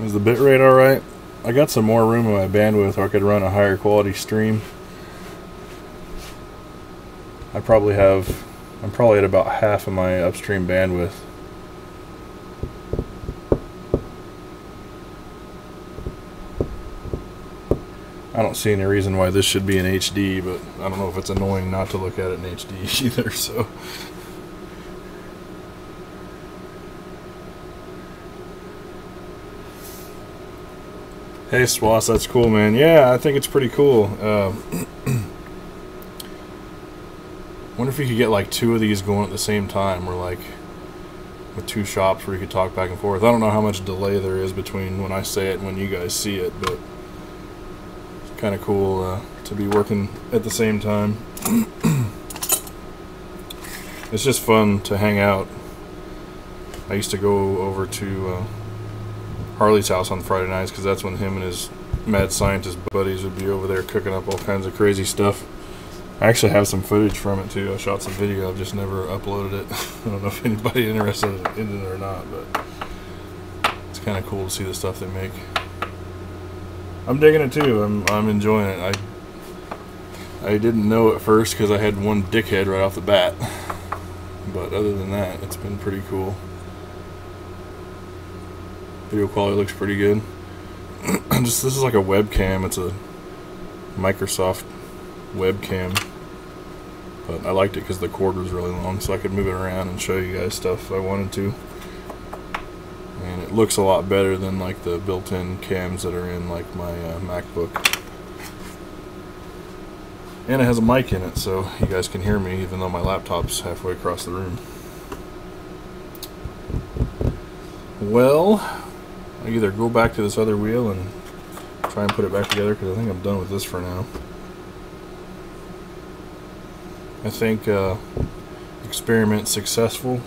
Is the bitrate alright? I got some more room in my bandwidth where I could run a higher quality stream. I'm probably at about half of my upstream bandwidth. I don't see any reason why this should be in HD, but I don't know if it's annoying not to look at it in HD either, so. Hey Swass, that's cool, man. Yeah, I think it's pretty cool. Wonder if you could get like two of these going at the same time, or like with two shops where you could talk back and forth. I don't know how much delay there is between when I say it and when you guys see it, but it's kind of cool to be working at the same time. It's just fun to hang out. I used to go over to Harley's house on Friday nights because that's when him and his mad scientist buddies would be over there cooking up all kinds of crazy stuff. I actually have some footage from it too. I shot some video, I've just never uploaded it. I don't know if anybody interested in it or not, but it's kind of cool to see the stuff they make. I'm digging it too. I'm enjoying it. I didn't know at first because I had one dickhead right off the bat, but other than that, it's been pretty cool. Video quality looks pretty good. This is like a webcam. It's a Microsoft webcam, but I liked it because the cord was really long, so I could move it around and show you guys stuff if I wanted to. And it looks a lot better than like the built-in cams that are in like my MacBook. And it has a mic in it, so you guys can hear me even though my laptop's halfway across the room. Well, I either go back to this other wheel and try and put it back together, because I think I'm done with this for now. I think experiment successful.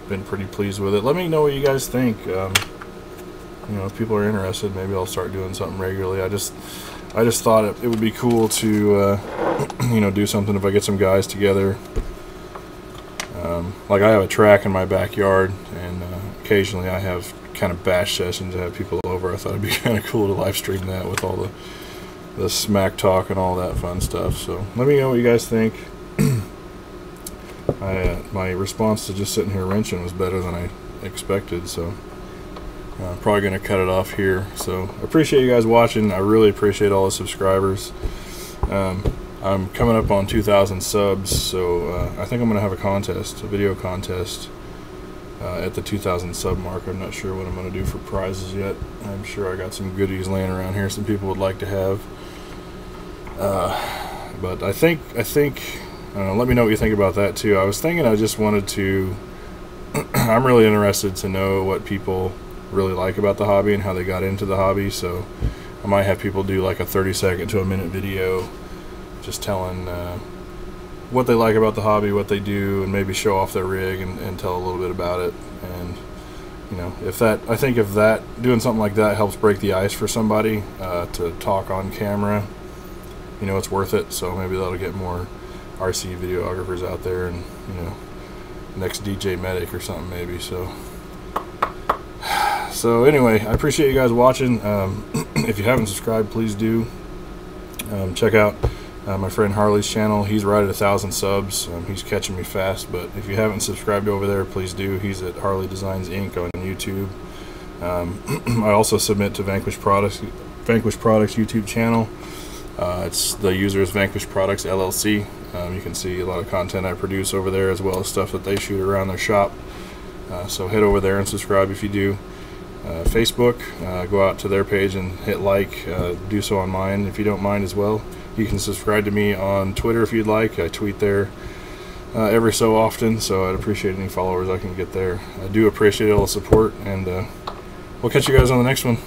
Been pretty pleased with it. Let me know what you guys think. You know, if people are interested, maybe I'll start doing something regularly. I just thought it would be cool to you know, do something if I get some guys together. Like I have a track in my backyard, and occasionally I have kind of bash sessions. I have people over. I thought it'd be kind of cool to live stream that with all the smack talk and all that fun stuff. So let me know what you guys think. My response to just sitting here wrenching was better than I expected, so I'm probably going to cut it off here. So I appreciate you guys watching. I really appreciate all the subscribers. I'm coming up on 2,000 subs, so I think I'm going to have a contest, a video contest at the 2,000 sub mark. I'm not sure what I'm going to do for prizes yet. I'm sure I got some goodies laying around here some people would like to have. But I think let me know what you think about that too. I was thinking I just wanted to I'm really interested to know what people really like about the hobby and how they got into the hobby, so I might have people do like a 30-second to a minute video just telling what they like about the hobby, what they do, and maybe show off their rig and tell a little bit about it. And you know, I think if doing something like that helps break the ice for somebody to talk on camera, you know, it's worth it. So maybe that'll get more RC videographers out there, and you know, next DJ Medic or something maybe. So anyway, I appreciate you guys watching. If you haven't subscribed, please do. Check out my friend Harley's channel. He's right at 1,000 subs. He's catching me fast, but if you haven't subscribed over there, please do. He's at Harley Designs Inc. on YouTube. I also submit to Vanquish Products YouTube channel. It's the user is Vanquish Products LLC. You can see a lot of content I produce over there, as well as stuff that they shoot around their shop. So head over there and subscribe if you do. Facebook, go out to their page and hit like. Do so on mine if you don't mind as well. You can subscribe to me on Twitter if you'd like. I tweet there every so often, so I'd appreciate any followers I can get there. I do appreciate all the support, and we'll catch you guys on the next one.